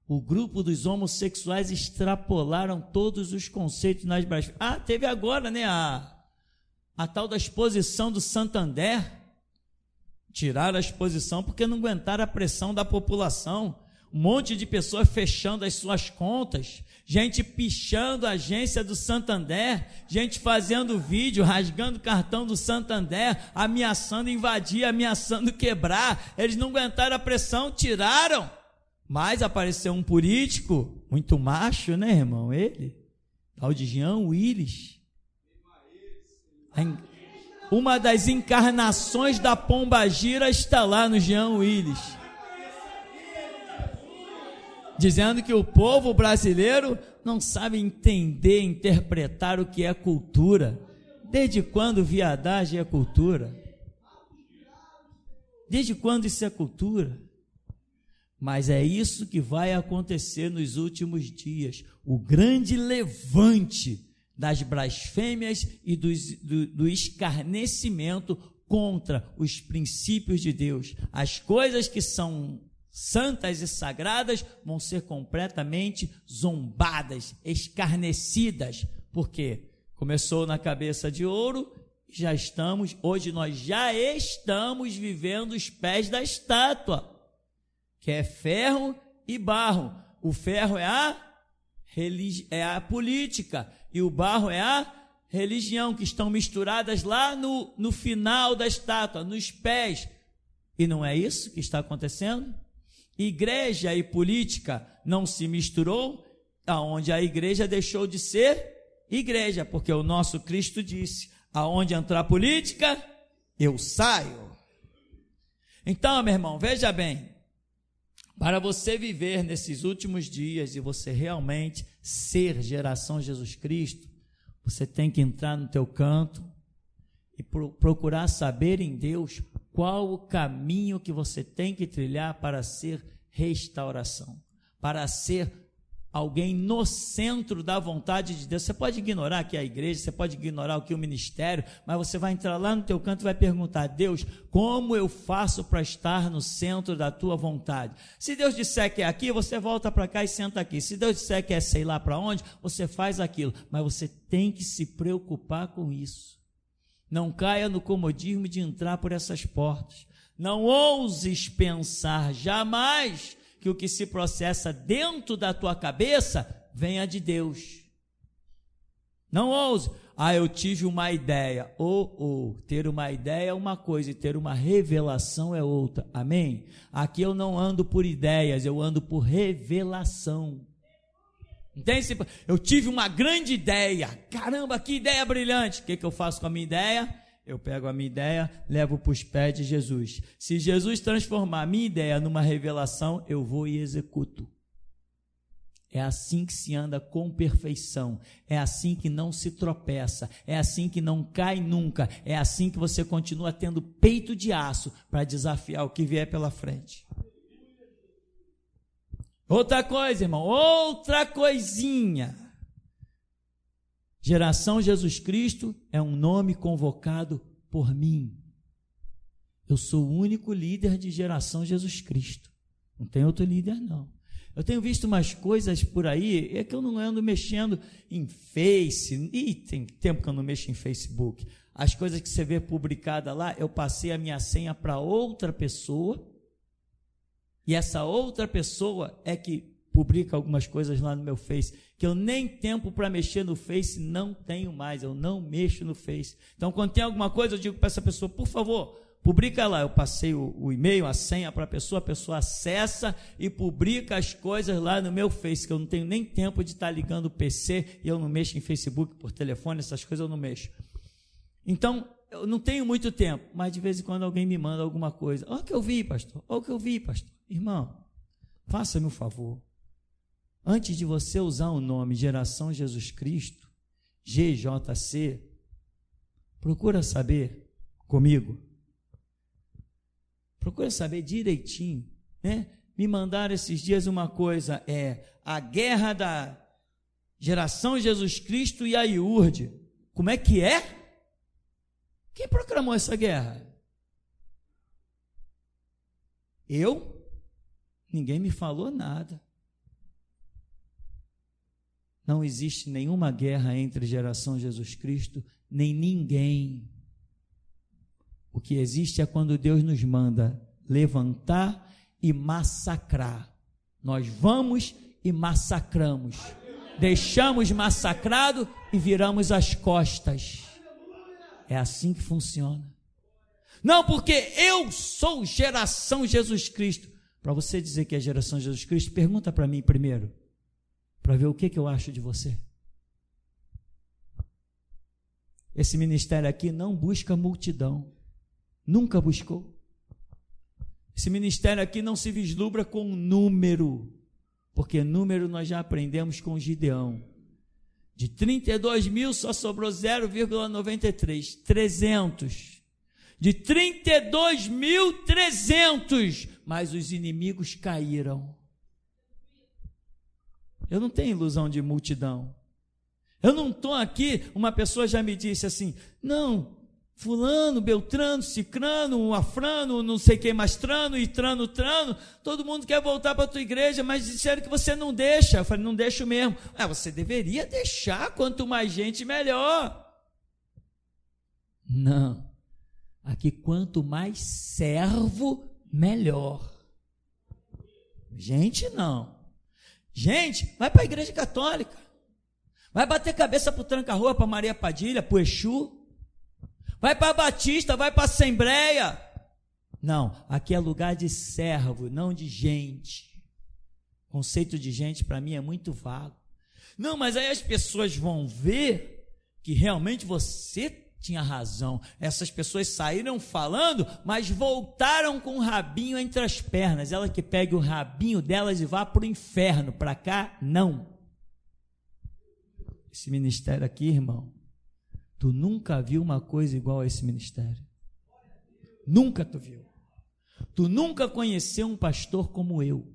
O grupo dos homossexuais extrapolaram todos os conceitos nas blasfêmias. Teve agora, né, a tal da exposição do Santander. Tiraram a exposição porque não aguentaram a pressão da população. um monte de pessoas fechando as suas contas, gente pichando a agência do Santander, gente fazendo vídeo, rasgando o cartão do Santander, ameaçando invadir, ameaçando quebrar. Eles não aguentaram a pressão, tiraram. Mas apareceu um político, muito macho, né, irmão? Ele, tal de Jean Willis. Uma das encarnações da Pombagira está lá no Jean Willis, dizendo que o povo brasileiro não sabe entender, interpretar o que é cultura. Desde quando viadagem é cultura? Desde quando isso é cultura? Mas é isso que vai acontecer nos últimos dias. O grande levante das blasfêmias e do escarnecimento contra os princípios de Deus. As coisas que são santas e sagradas vão ser completamente zombadas, escarnecidas. Por quê? Começou na cabeça de ouro, hoje nós já estamos vivendo os pés da estátua, que é ferro e barro. O ferro é a política e o barro é a religião, que estão misturadas lá no final da estátua, nos pés. E não é isso que está acontecendo? Igreja e política não se misturou, aonde a igreja deixou de ser igreja, porque o nosso Cristo disse: aonde entrar política, eu saio. Então, meu irmão, veja bem, para você viver nesses últimos dias e você realmente ser geração Jesus Cristo, você tem que entrar no teu canto e procurar saber em Deus qual o caminho que você tem que trilhar para ser restauração, para ser alguém no centro da vontade de Deus. Você pode ignorar que é a igreja, você pode ignorar o que é o ministério, mas você vai entrar lá no teu canto e vai perguntar: Deus, como eu faço para estar no centro da tua vontade? Se Deus disser que é aqui, você volta para cá e senta aqui. Se Deus disser que é sei lá para onde, você faz aquilo, mas você tem que se preocupar com isso. Não caia no comodismo de entrar por essas portas. Não ouses pensar jamais que o que se processa dentro da tua cabeça venha de Deus. Não ouse. Eu tive uma ideia. Ter uma ideia é uma coisa e ter uma revelação é outra. Amém? Aqui eu não ando por ideias, eu ando por revelação. Entende? Eu tive uma grande ideia. Caramba, que ideia brilhante. O que eu faço com a minha ideia? Eu pego a minha ideia, levo para os pés de Jesus. Se Jesus transformar a minha ideia numa revelação, eu vou e executo. É assim que se anda com perfeição. É assim que não se tropeça. É assim que não cai nunca. É assim que você continua tendo peito de aço para desafiar o que vier pela frente. Outra coisa, irmão, outra coisinha. Geração Jesus Cristo é um nome convocado por mim. Eu sou o único líder de Geração Jesus Cristo. Não tem outro líder, não. Eu tenho visto umas coisas por aí, é que eu não ando mexendo em Face, e tem tempo que eu não mexo em Facebook. As coisas que você vê publicadas lá, eu passei a minha senha para outra pessoa, e essa outra pessoa é que publica algumas coisas lá no meu Face, que eu nem tempo para mexer no Face não tenho mais, eu não mexo no Face. Então, quando tem alguma coisa, eu digo para essa pessoa: por favor, publica lá. Eu passei o e-mail, a senha para a pessoa acessa e publica as coisas lá no meu Face, que eu não tenho nem tempo de estar ligando o PC, e eu não mexo em Facebook, por telefone, essas coisas eu não mexo. Então, eu não tenho muito tempo, mas de vez em quando alguém me manda alguma coisa. Olha o que eu vi, pastor, olha o que eu vi, pastor. Irmão, faça-me um favor. Antes de você usar o nome Geração Jesus Cristo, GJC, procura saber comigo, procura saber direitinho, né? Me mandaram esses dias uma coisa, a guerra da Geração Jesus Cristo e a IURD. Como é que é? Quem proclamou essa guerra? Eu? Ninguém me falou nada. Não existe nenhuma guerra entre Geração Jesus Cristo, nem ninguém. O que existe é quando Deus nos manda levantar e massacrar Nós vamos e massacramos. Deixamos massacrado e viramos as costas. É assim que funciona. Não, porque eu sou geração Jesus Cristo. Para você dizer que é geração Jesus Cristo, pergunta para mim primeiro, para ver o que eu acho de você. Esse ministério aqui não busca multidão. Nunca buscou. Esse ministério aqui não se vislumbra com número, porque número nós já aprendemos com Gideão. De 32 mil só sobrou 0,93, 300. De 32.300, mas os inimigos caíram. Eu não tenho ilusão de multidão. Eu não estou aqui, uma pessoa já me disse assim, não, fulano, beltrano, cicrano, afrano, não sei quem mais, trano, e trano, todo mundo quer voltar para a tua igreja, mas disseram que você não deixa. Eu falei, não deixo mesmo. Você deveria deixar, quanto mais gente, melhor. Não, aqui quanto mais servo, melhor. Gente, não. Gente, vai para a igreja católica, vai bater cabeça para o tranca-rua, para Maria Padilha, para o Exu, vai para a Batista, vai para a Assembleia. Não, aqui é lugar de servo, não de gente. O conceito de gente para mim é muito vago. Não, mas aí as pessoas vão ver que realmente você tinha razão. Essas pessoas saíram falando, mas voltaram com o rabinho entre as pernas. Ela que pegue o rabinho delas e vá para o inferno. Para cá, não. Esse ministério aqui, irmão, tu nunca viu uma coisa igual a esse ministério. Nunca tu viu. Tu nunca conheceu um pastor como eu.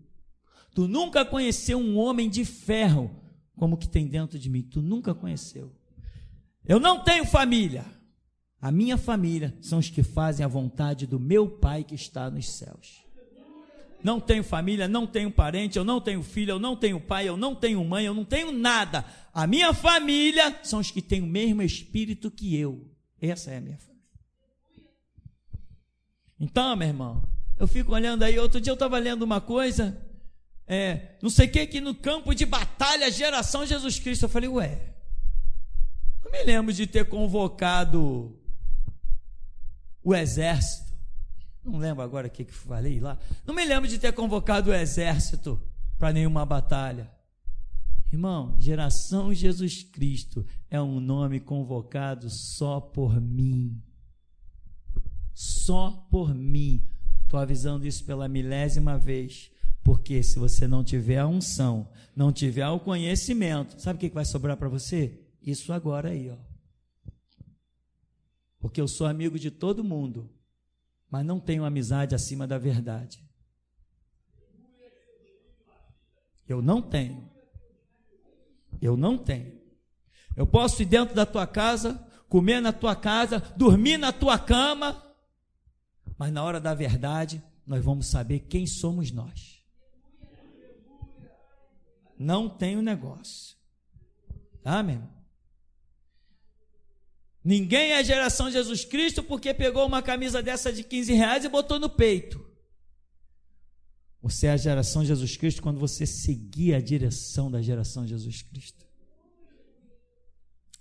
Tu nunca conheceu um homem de ferro como que tem dentro de mim. Tu nunca conheceu. Eu não tenho família. A minha família são os que fazem a vontade do meu Pai que está nos céus. Não tenho família, não tenho parente, eu não tenho filho, eu não tenho pai, eu não tenho mãe, eu não tenho nada. A minha família são os que têm o mesmo espírito que eu. Essa é a minha família. Então, meu irmão, eu fico olhando aí, outro dia eu estava lendo uma coisa, não sei o que no campo de batalha, geração Jesus Cristo. Eu falei, não me lembro de ter convocado o exército, não lembro agora o que falei lá, não me lembro de ter convocado o exército para nenhuma batalha. Irmão, geração Jesus Cristo é um nome convocado só por mim. Só por mim. Estou avisando isso pela 1000ª vez, porque se você não tiver a unção, não tiver o conhecimento, sabe o que vai sobrar para você? Isso agora aí, ó. Porque eu sou amigo de todo mundo, mas não tenho amizade acima da verdade. Eu não tenho. Eu posso ir dentro da tua casa, comer na tua casa, dormir na tua cama, mas na hora da verdade, nós vamos saber quem somos nós. Não tem negócio. Tá, meu irmão? Ninguém é geração Jesus Cristo porque pegou uma camisa dessa de R$15 e botou no peito. Você é a geração Jesus Cristo quando você seguir a direção da geração Jesus Cristo.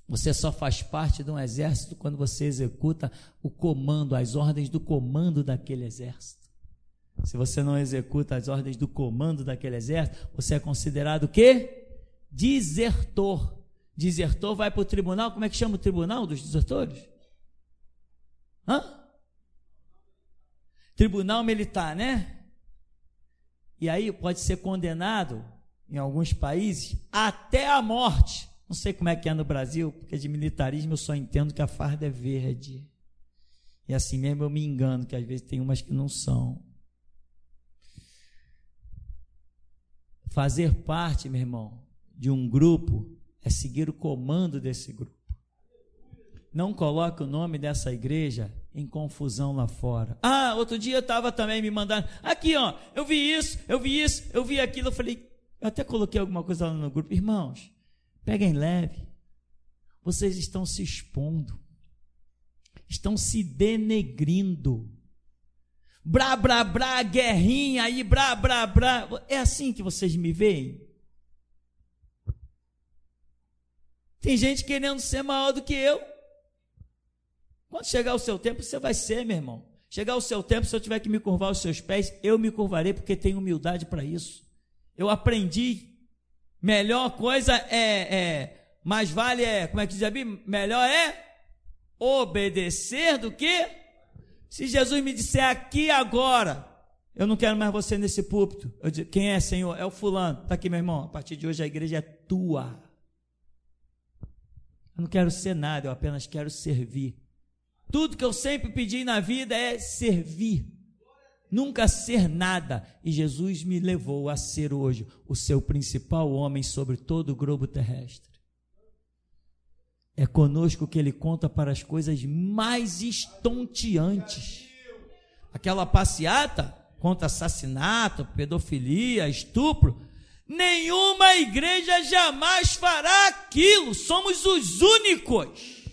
Você só faz parte de um exército quando você executa o comando, as ordens do comando daquele exército. Se você não executa as ordens do comando daquele exército, você é considerado o quê? Desertor. Desertor vai para o tribunal. Como é que chama o tribunal dos desertores? Tribunal militar, né? E aí pode ser condenado, em alguns países, até a morte. Não sei como é que é no Brasil, porque de militarismo eu só entendo que a farda é verde. E assim mesmo eu me engano, que às vezes tem umas que não são. Fazer parte, meu irmão, de um grupo é seguir o comando desse grupo. Não coloque o nome dessa igreja em confusão lá fora. Outro dia eu estava também me mandando, aqui ó, eu vi isso, eu vi aquilo, eu falei, eu até coloquei alguma coisa lá no grupo, irmãos, peguem leve, vocês estão se expondo, estão se denegrindo, Brá, brá, brá, guerrinha aí, brá, brá, brá. É assim que vocês me veem? Tem gente querendo ser maior do que eu. Quando chegar o seu tempo, você vai ser, meu irmão. Chegar o seu tempo, se eu tiver que me curvar aos seus pés, eu me curvarei, porque tenho humildade para isso. Eu aprendi. Melhor coisa mais vale como é que diz a Bíblia? Melhor obedecer do que... Se Jesus me disser aqui agora, eu não quero mais você nesse púlpito, eu digo, quem é, Senhor? É o fulano. Está aqui, meu irmão, a partir de hoje a igreja é tua. Eu não quero ser nada, eu apenas quero servir. Tudo que eu sempre pedi na vida é servir, nunca ser nada. E Jesus me levou a ser hoje o seu principal homem sobre todo o globo terrestre. É conosco que ele conta para as coisas mais estonteantes. Aquela passeata contra assassinato, pedofilia, estupro. Nenhuma igreja jamais fará aquilo. Somos os únicos.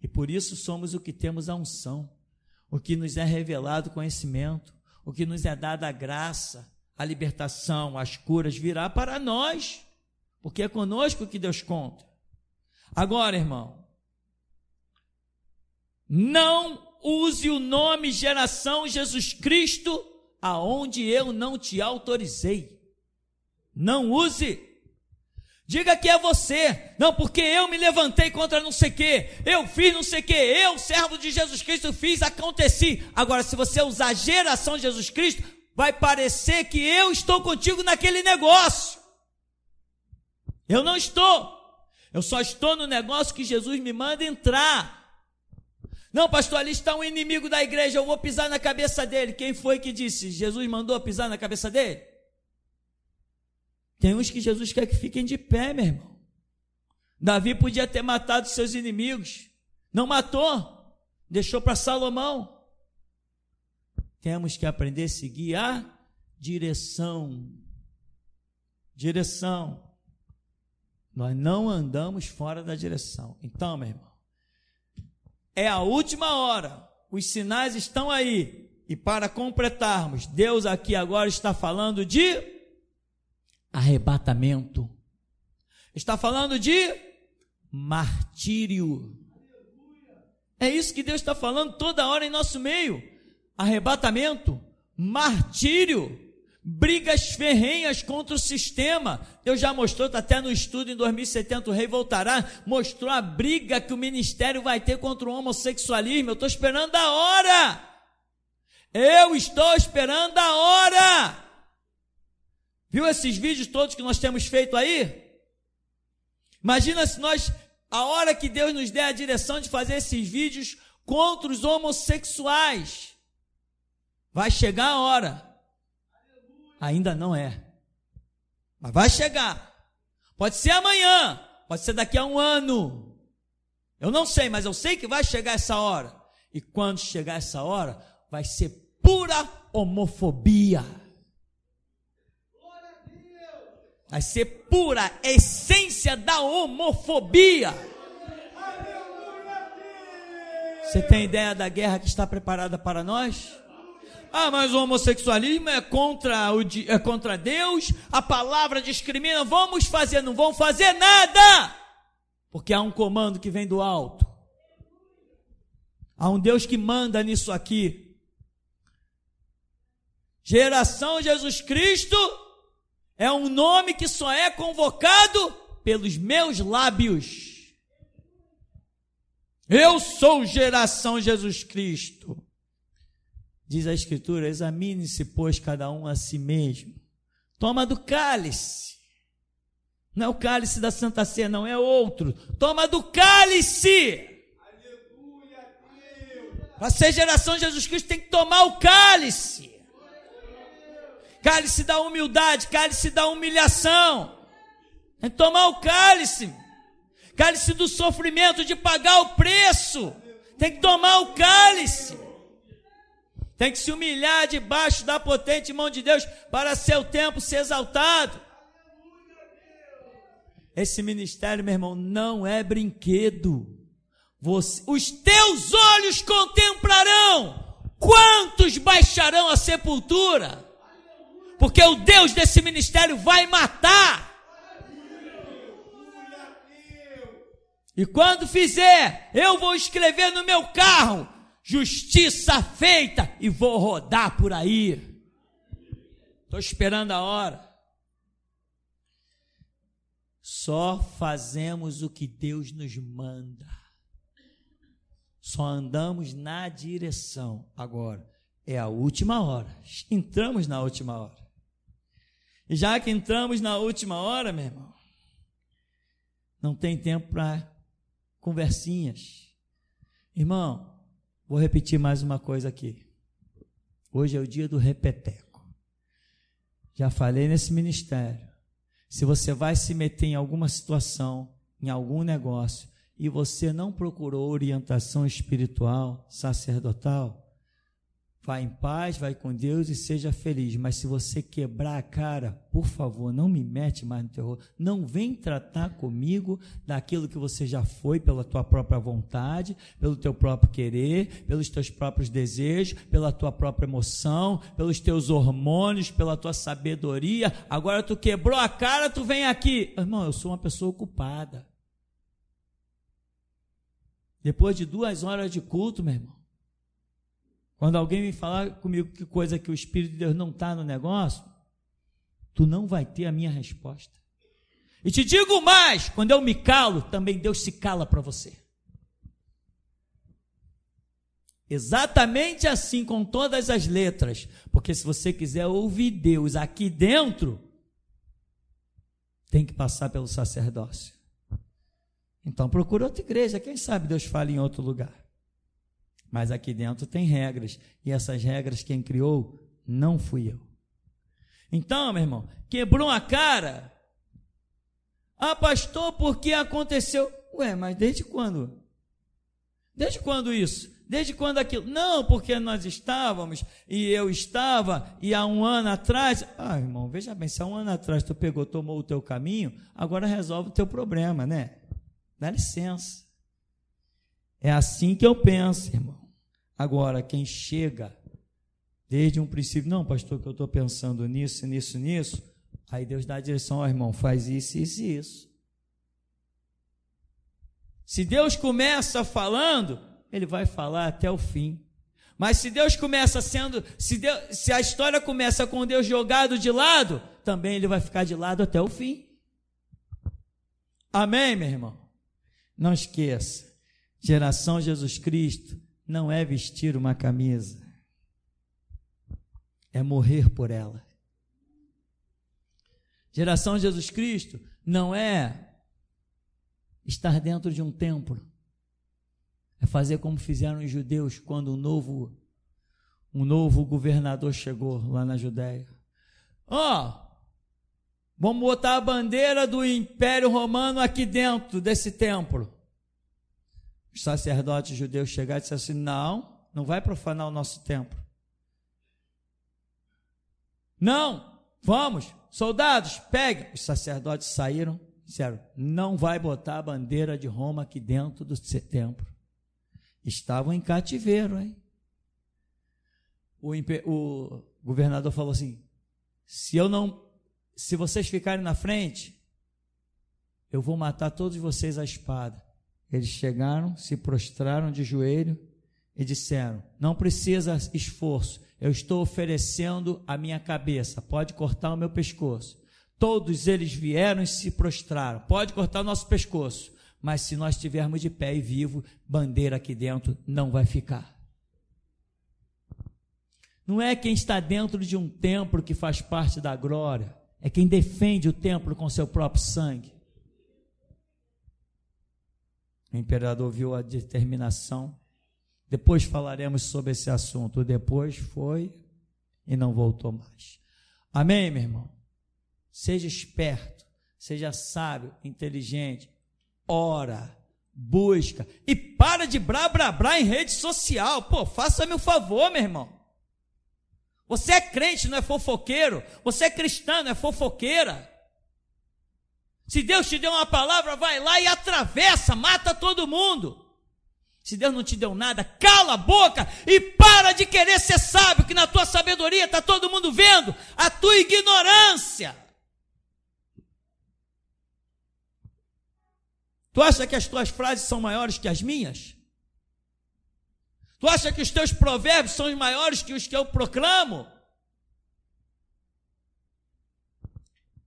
E por isso somos o que temos a unção, o que nos é revelado o conhecimento, o que nos é dada a graça, a libertação, as curas virá para nós, porque é conosco que Deus conta. Agora, irmão, não use o nome Geração Jesus Cristo aonde eu não te autorizei. Não use. Diga que é você. Não, porque eu me levantei contra não sei o quê, eu fiz não sei o quê, eu, servo de Jesus Cristo, fiz, aconteci. Agora, se você usar Geração Jesus Cristo, vai parecer que eu estou contigo naquele negócio. Eu não estou. Eu só estou no negócio que Jesus me manda entrar. Não, pastor, ali está um inimigo da igreja, eu vou pisar na cabeça dele. Quem foi que disse? Jesus mandou pisar na cabeça dele? Tem uns que Jesus quer que fiquem de pé, meu irmão. Davi podia ter matado seus inimigos. Não matou. Deixou para Salomão. Temos que aprender a seguir a direção. Direção. Nós não andamos fora da direção. Então, meu irmão, é a última hora. Os sinais estão aí. E para completarmos, Deus aqui agora está falando de arrebatamento. Está falando de martírio. É isso que Deus está falando toda hora em nosso meio. Arrebatamento, martírio. Brigas ferrenhas contra o sistema. Deus já mostrou, está até no estudo em 2070, o rei voltará, mostrou a briga que o ministério vai ter contra o homossexualismo. Eu estou esperando a hora. Eu estou esperando a hora. Viu esses vídeos todos que nós temos feito aí? Imagina se nós, a hora que Deus nos der a direção de fazer esses vídeos contra os homossexuais, vai chegar a hora. Ainda não é, mas vai chegar. Pode ser amanhã, pode ser daqui a um ano. Eu não sei, mas eu sei que vai chegar essa hora. E quando chegar essa hora, vai ser pura homofobia. Vai ser pura essência da homofobia. Você tem ideia da guerra que está preparada para nós? Ah, mas o homossexualismo é contra Deus, a palavra discrimina, vamos fazer, não vão fazer nada, porque há um comando que vem do alto, há um Deus que manda nisso aqui. Geração Jesus Cristo é um nome que só é convocado pelos meus lábios. Eu sou Geração Jesus Cristo. Diz a Escritura, examine-se, pois, cada um a si mesmo. Toma do cálice. Não é o cálice da Santa Ceia, não, é outro. Toma do cálice. Para ser Geração de Jesus Cristo, tem que tomar o cálice. Cálice da humildade, cálice da humilhação. Tem que tomar o cálice. Cálice do sofrimento, de pagar o preço. Tem que tomar o cálice. Tem que se humilhar debaixo da potente mão de Deus para seu tempo ser exaltado. Esse ministério, meu irmão, não é brinquedo. Os teus olhos contemplarão quantos baixarão a sepultura? Porque o Deus desse ministério vai matar. E quando fizer, eu vou escrever no meu carro, justiça feita, e vou rodar por aí. Estou esperando a hora. Só fazemos o que Deus nos manda. Só andamos na direção. Agora, é a última hora. Entramos na última hora. E já que entramos na última hora, meu irmão, não tem tempo para conversinhas. Irmão, vou repetir mais uma coisa aqui. Hoje é o dia do repeteco. Já falei nesse ministério. Se você vai se meter em alguma situação, em algum negócio, e você não procurou orientação espiritual, sacerdotal, vá em paz, vai com Deus e seja feliz. Mas se você quebrar a cara, por favor, não me mete mais no terror. Não vem tratar comigo daquilo que você já foi pela tua própria vontade, pelo teu próprio querer, pelos teus próprios desejos, pela tua própria emoção, pelos teus hormônios, pela tua sabedoria. Agora tu quebrou a cara, tu vem aqui. Irmão, eu sou uma pessoa ocupada. Depois de 2 horas de culto, meu irmão, quando alguém me falar comigo que coisa que o Espírito de Deus não está no negócio, tu não vai ter a minha resposta. E te digo mais, quando eu me calo, também Deus se cala para você. Exatamente assim, com todas as letras, porque se você quiser ouvir Deus aqui dentro, tem que passar pelo sacerdócio. Então procura outra igreja, quem sabe Deus fala em outro lugar. Mas aqui dentro tem regras, e essas regras quem criou não fui eu. Então, meu irmão, quebrou a cara. Ah, pastor, por que aconteceu? Ué, mas desde quando? Desde quando isso? Desde quando aquilo? Não, porque nós estávamos, e eu estava, e há 1 ano atrás... Ah, irmão, veja bem, se há 1 ano atrás tu pegou, tomou o teu caminho, agora resolve o teu problema, né? Dá licença. É assim que eu penso, irmão. Agora, quem chega desde um princípio, não, pastor, que eu estou pensando nisso, aí Deus dá a direção, ó, irmão, faz isso, isso e isso. Se Deus começa falando, Ele vai falar até o fim. Mas se Deus começa se a história começa com Deus jogado de lado, também Ele vai ficar de lado até o fim. Amém, meu irmão? Não esqueça, geração Jesus Cristo não é vestir uma camisa, é morrer por ela. Geração Jesus Cristo não é estar dentro de um templo, é fazer como fizeram os judeus quando um novo governador chegou lá na Judéia. Vamos botar a bandeira do Império Romano aqui dentro desse templo. Os sacerdotes judeus chegaram e disseram assim, não vai profanar o nosso templo. Não, vamos, soldados, peguem. Os sacerdotes saíram, disseram, não vai botar a bandeira de Roma aqui dentro do templo. Estavam em cativeiro, hein? O governador falou assim, se vocês ficarem na frente, eu vou matar todos vocês à espada. Eles chegaram, se prostraram de joelho e disseram, não precisa esforço, eu estou oferecendo a minha cabeça, pode cortar o meu pescoço. Todos eles vieram e se prostraram, pode cortar o nosso pescoço, mas se nós estivermos de pé e vivo, bandeira aqui dentro não vai ficar. Não é quem está dentro de um templo que faz parte da glória, é quem defende o templo com seu próprio sangue. O imperador viu a determinação. Depois falaremos sobre esse assunto. Depois foi e não voltou mais. Amém, meu irmão? Seja esperto, seja sábio, inteligente. Ora, busca e para de blá em rede social. Pô, faça-me o favor, meu irmão. Você é crente, não é fofoqueiro. Você é cristã, não é fofoqueira. Se Deus te deu uma palavra, vai lá e atravessa, mata todo mundo. Se Deus não te deu nada, cala a boca e para de querer ser sábio, que na tua sabedoria está todo mundo vendo a tua ignorância. Tu acha que as tuas frases são maiores que as minhas? Tu acha que os teus provérbios são maiores que os que eu proclamo?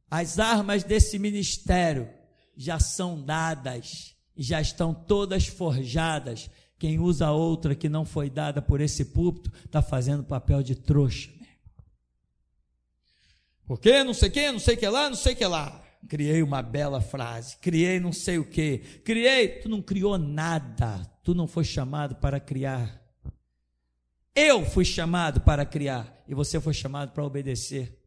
As armas desse ministério já são dadas, já estão todas forjadas. Quem usa outra que não foi dada por esse púlpito está fazendo papel de trouxa. Porque não sei quem, não sei que lá, não sei que lá. Criei uma bela frase, criei não sei o que, tu não criou nada, tu não foi chamado para criar. Eu fui chamado para criar e você foi chamado para obedecer.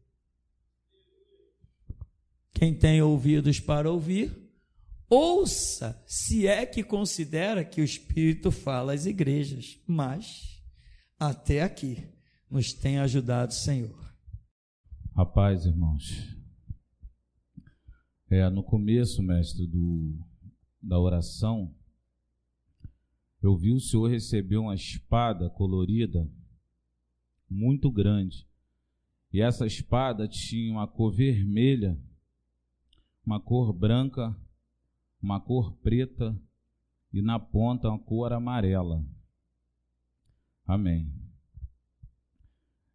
Quem tem ouvidos para ouvir, ouça, se é que considera que o Espírito fala às igrejas. Mas, até aqui, nos tem ajudado o Senhor.
Rapaz, irmãos, no começo, mestre, da oração, eu vi o senhor receber uma espada colorida muito grande. E essa espada tinha uma cor vermelha, uma cor branca, uma cor preta e na ponta uma cor amarela. Amém.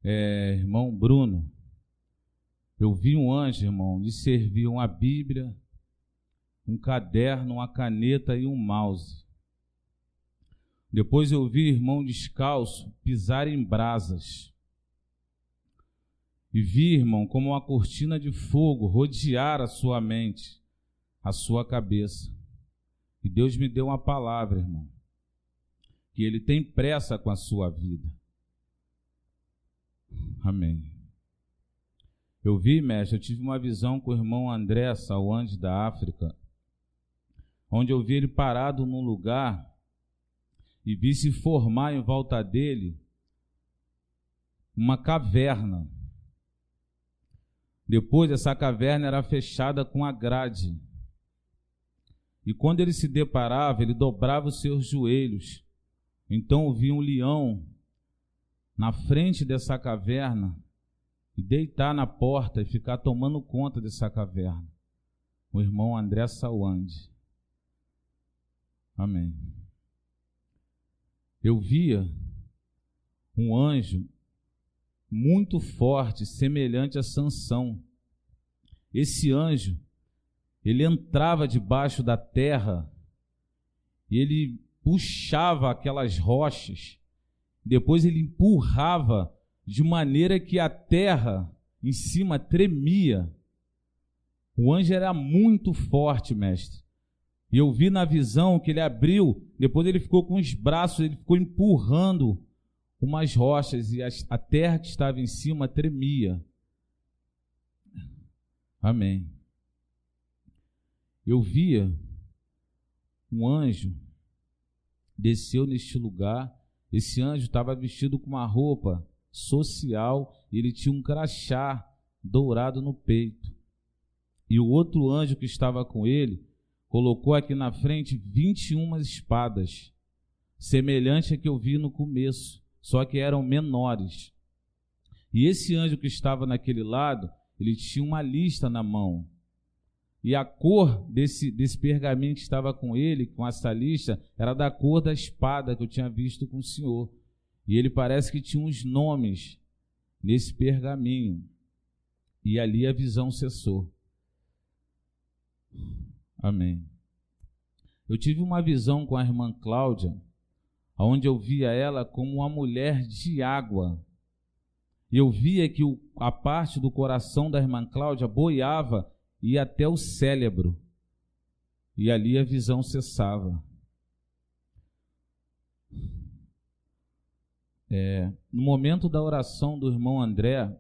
Irmão Bruno, eu vi um anjo, irmão, lhe servir uma Bíblia, um caderno, uma caneta e um mouse. Depois eu vi irmão descalço pisar em brasas. E vi, irmão, como uma cortina de fogo rodear a sua mente, a sua cabeça. E Deus me deu uma palavra, irmão, que Ele tem pressa com a sua vida. Amém. Eu vi, mestre, eu tive uma visão com o irmão André Sawande da África, onde eu vi ele parado num lugar e vi se formar em volta dele uma caverna. Depois essa caverna era fechada com a grade. E quando ele se deparava, ele dobrava os seus joelhos. Então eu vi um leão na frente dessa caverna e deitar na porta e ficar tomando conta dessa caverna. O irmão André Sawande. Amém. Eu via um anjo muito forte, semelhante a Sansão. Esse anjo, ele entrava debaixo da terra e ele puxava aquelas rochas, depois ele empurrava de maneira que a terra em cima tremia. O anjo era muito forte, mestre. E eu vi na visão que ele abriu, depois ele ficou com os braços, ele ficou empurrando umas rochas e a terra que estava em cima tremia. Amém. Eu via um anjo, desceu neste lugar. Esse anjo estava vestido com uma roupa social e ele tinha um crachá dourado no peito. E o outro anjo que estava com ele colocou aqui na frente 21 espadas, semelhante a que eu vi no começo, só que eram menores. E esse anjo que estava naquele lado, ele tinha uma lista na mão. E a cor desse pergaminho que estava com ele, com essa lista, era da cor da espada que eu tinha visto com o Senhor. E ele parece que tinha uns nomes nesse pergaminho. E ali a visão cessou. Amém. Eu tive uma visão com a irmã Cláudia, onde eu via ela como uma mulher de água. E eu via que a parte do coração da irmã Cláudia boiava e ia até o cérebro. E ali a visão cessava. No momento da oração do irmão André,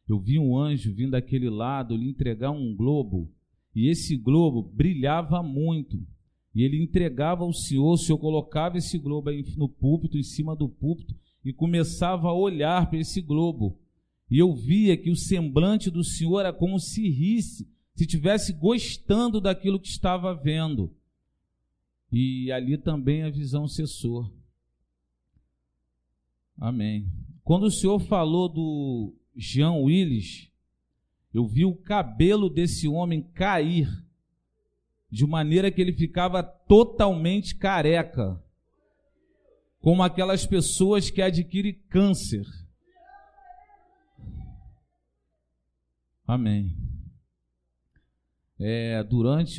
eu vi um anjo vindo daquele lado lhe entregar um globo, e esse globo brilhava muito, e ele entregava ao Senhor, o Senhor colocava esse globo aí no púlpito, em cima do púlpito, e começava a olhar para esse globo, e eu via que o semblante do Senhor era como se risse, se estivesse gostando daquilo que estava vendo. E ali também a visão cessou. Amém. Quando o Senhor falou do Jean Willis, eu vi o cabelo desse homem cair, de maneira que ele ficava totalmente careca, como aquelas pessoas que adquirem câncer. Amém.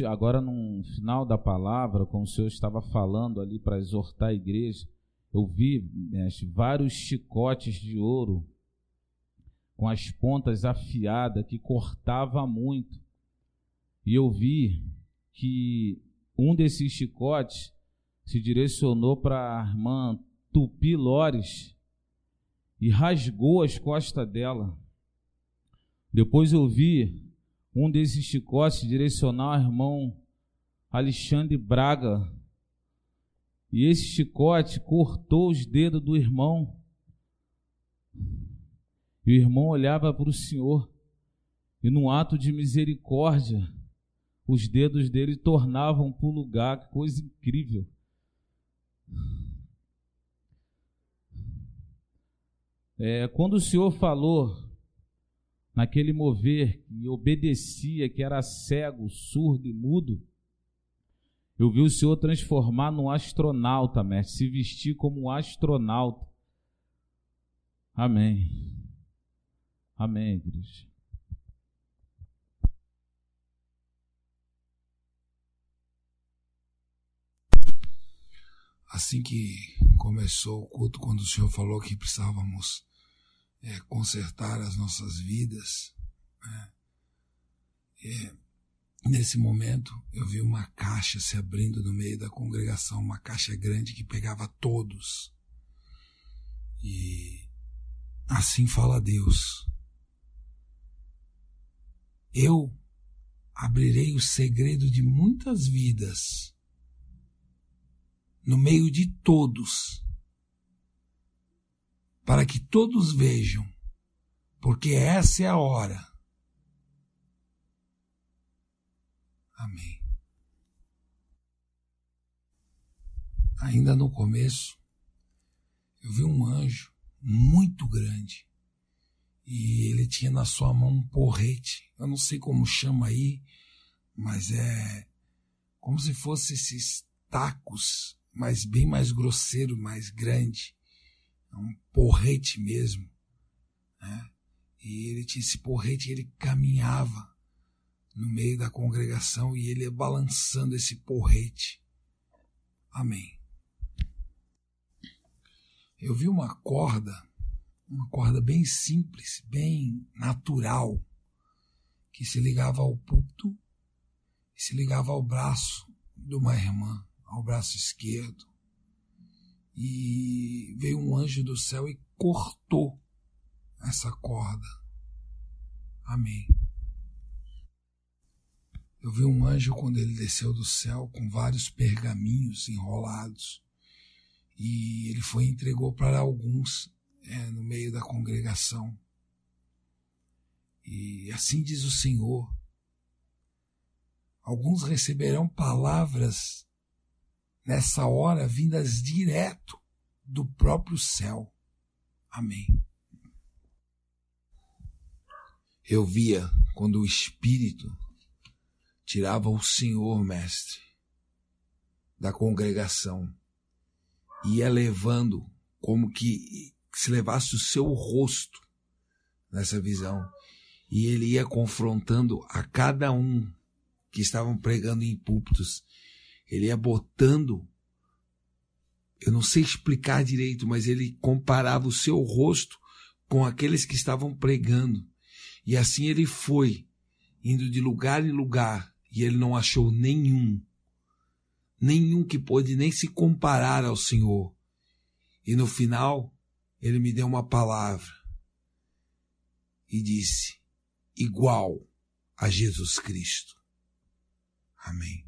Agora no final da palavra, como o Senhor estava falando ali para exortar a igreja, eu vi, mestre, vários chicotes de ouro com as pontas afiadas que cortava muito. E eu vi que um desses chicotes se direcionou para a irmã Tupi Lores e rasgou as costas dela. Depois eu vi um desses chicotes direcionar ao irmão Alexandre Braga. E esse chicote cortou os dedos do irmão. E o irmão olhava para o Senhor. E num ato de misericórdia, os dedos dele tornavam para o lugar. Que coisa incrível. Quando o Senhor falou naquele mover que obedecia, que era cego, surdo e mudo, eu vi o Senhor transformar num astronauta, mestre, se vestir como um astronauta. Amém. Amém, igreja.
Assim que começou o culto, quando o Senhor falou que precisávamos consertar as nossas vidas, nesse momento eu vi uma caixa se abrindo no meio da congregação, uma caixa grande que pegava todos. E assim fala Deus: eu abrirei o segredo de muitas vidas no meio de todos, para que todos vejam, porque essa é a hora. Amém. Ainda no começo, eu vi um anjo muito grande e ele tinha na sua mão um porrete. Eu não sei como chama aí, mas é como se fosse esses tacos, mas bem mais grosseiro, mais grande. É um porrete mesmo, né? E ele tinha esse porrete e ele caminhava no meio da congregação e ele ia balançando esse porrete. Amém. Eu vi uma corda bem simples, bem natural, que se ligava ao púlpito e se ligava ao braço de uma irmã, ao braço esquerdo. E veio um anjo do céu e cortou essa corda. Amém. Eu vi um anjo quando ele desceu do céu com vários pergaminhos enrolados. E ele foi e entregou para alguns no meio da congregação. E assim diz o Senhor: alguns receberão palavras nessa hora vindas direto do próprio céu. Amém. Eu via quando o Espírito tirava o Senhor, mestre, da congregação, ia levando como que se levasse o seu rosto nessa visão, e ele ia confrontando a cada um que estavam pregando em púlpitos. Ele ia botando, eu não sei explicar direito, mas ele comparava o seu rosto com aqueles que estavam pregando, e assim ele foi indo de lugar em lugar, e ele não achou nenhum que pôde nem se comparar ao Senhor. E no final, ele me deu uma palavra e disse: igual a Jesus Cristo. Amém.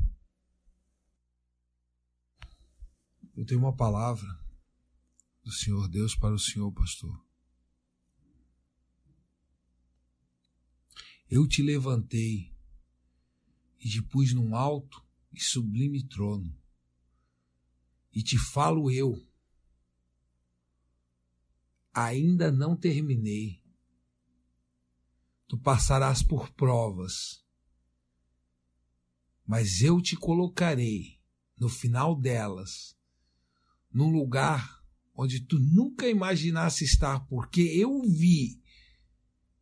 Eu tenho uma palavra do Senhor Deus para o Senhor, pastor. Eu te levantei e te pus num alto e sublime trono, E te falo eu, ainda não terminei. Tu passarás por provas, mas eu te colocarei no final delas, num lugar onde tu nunca imaginasse estar, porque eu vi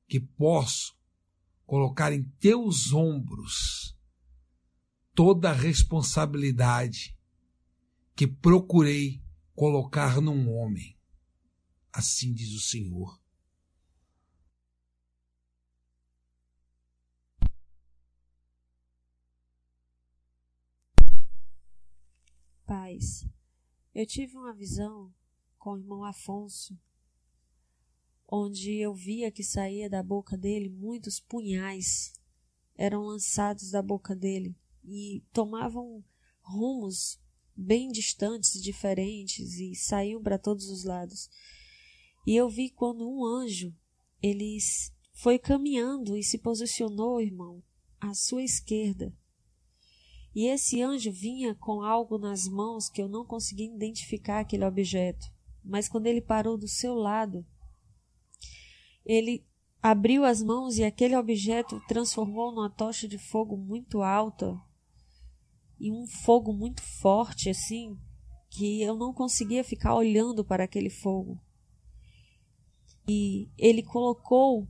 que posso colocar em teus ombros toda a responsabilidade que procurei colocar num homem. Assim diz o Senhor.
Pais, eu tive uma visão com o irmão Afonso, onde eu via que saía da boca dele muitos punhais, eram lançados da boca dele e tomavam rumos bem distantes e diferentes e saíam para todos os lados. E eu vi quando um anjo, ele foi caminhando e se posicionou, irmão, à sua esquerda. E esse anjo vinha com algo nas mãos que eu não conseguia identificar aquele objeto. Mas quando ele parou do seu lado, ele abriu as mãos e aquele objeto transformou numa tocha de fogo muito alta e um fogo muito forte, assim, que eu não conseguia ficar olhando para aquele fogo. E ele colocou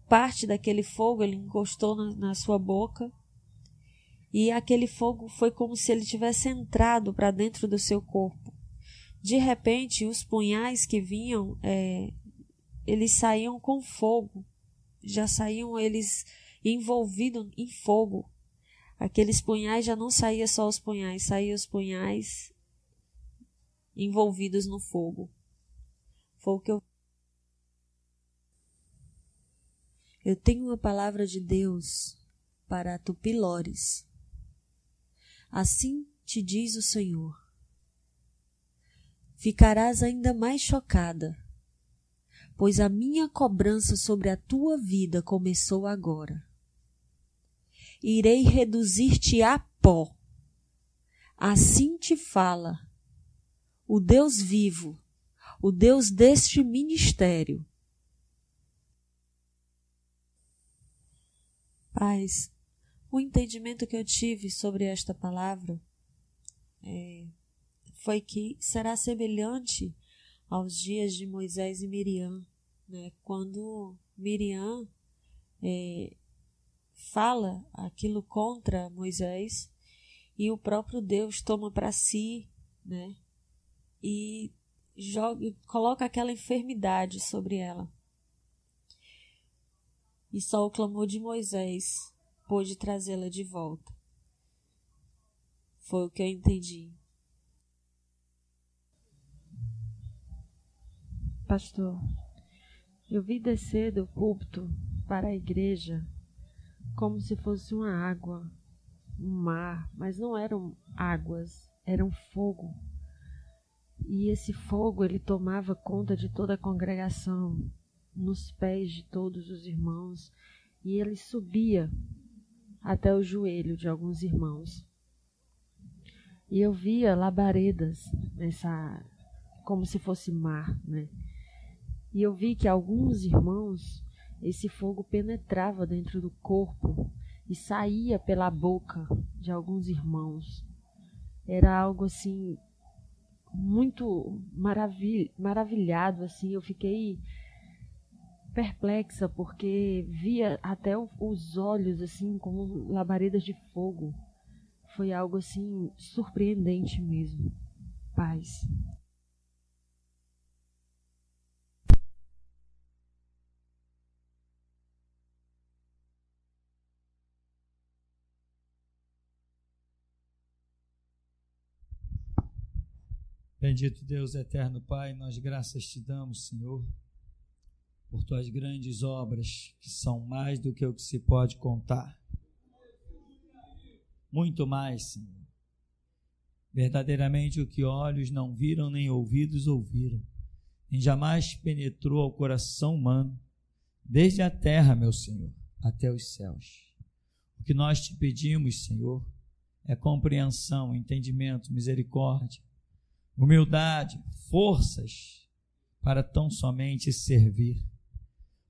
parte daquele fogo, ele encostou na sua boca. E aquele fogo foi como se ele tivesse entrado para dentro do seu corpo. De repente, os punhais que vinham, eles saíam com fogo. Já saíam eles envolvidos em fogo. Aqueles punhais já não saíam só os punhais, saíam os punhais envolvidos no fogo. Foi o que eu tenho uma palavra de Deus para Tupilores. Assim te diz o Senhor: ficarás ainda mais chocada, pois a minha cobrança sobre a tua vida começou agora. Irei reduzir-te a pó. Assim te fala o Deus vivo, o Deus deste ministério. Pais, o entendimento que eu tive sobre esta palavra foi que será semelhante aos dias de Moisés e Miriam, né? Quando Miriam fala aquilo contra Moisés e o próprio Deus toma para si, né? E coloca aquela enfermidade sobre ela. E só o clamor de Moisés pôde trazê-la de volta. Foi o que eu entendi.
Pastor, eu vi descer do púlpito para a igreja como se fosse uma água, um mar, mas não eram águas, era um fogo. E esse fogo, ele tomava conta de toda a congregação, nos pés de todos os irmãos, e ele subia até o joelho de alguns irmãos. E eu via labaredas como se fosse mar, né? E eu vi que alguns irmãos, esse fogo penetrava dentro do corpo e saía pela boca de alguns irmãos. Era algo assim muito maravilhado, assim. Eu fiquei perplexa, porque via até os olhos assim como labaredas de fogo. Foi algo assim surpreendente mesmo. Paz.
Bendito Deus eterno Pai, nós graças te damos, Senhor, por tuas grandes obras, que são mais do que o que se pode contar. Muito mais, Senhor. Verdadeiramente o que olhos não viram, nem ouvidos ouviram, nem jamais penetrou ao coração humano, desde a terra, meu Senhor, até os céus. O que nós te pedimos, Senhor, é compreensão, entendimento, misericórdia, humildade, forças para tão somente servir.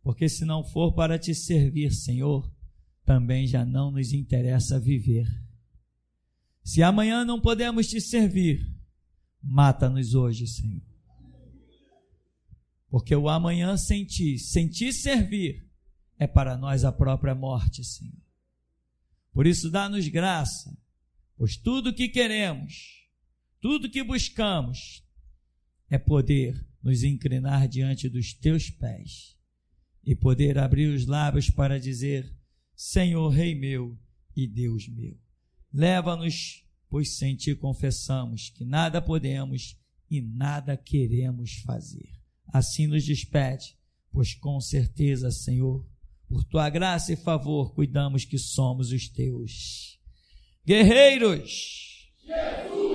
Porque se não for para te servir, Senhor, também já não nos interessa viver. Se amanhã não podemos te servir, mata-nos hoje, Senhor. Porque o amanhã sem ti servir, é para nós a própria morte, Senhor. Por isso, dá-nos graça, pois tudo que queremos, tudo que buscamos, é poder nos inclinar diante dos teus pés e poder abrir os lábios para dizer: Senhor, Rei meu e Deus meu. Leva-nos, pois sem ti confessamos que nada podemos e nada queremos fazer. Assim nos despede, pois com certeza, Senhor, por tua graça e favor, cuidamos que somos os teus guerreiros. Jesus!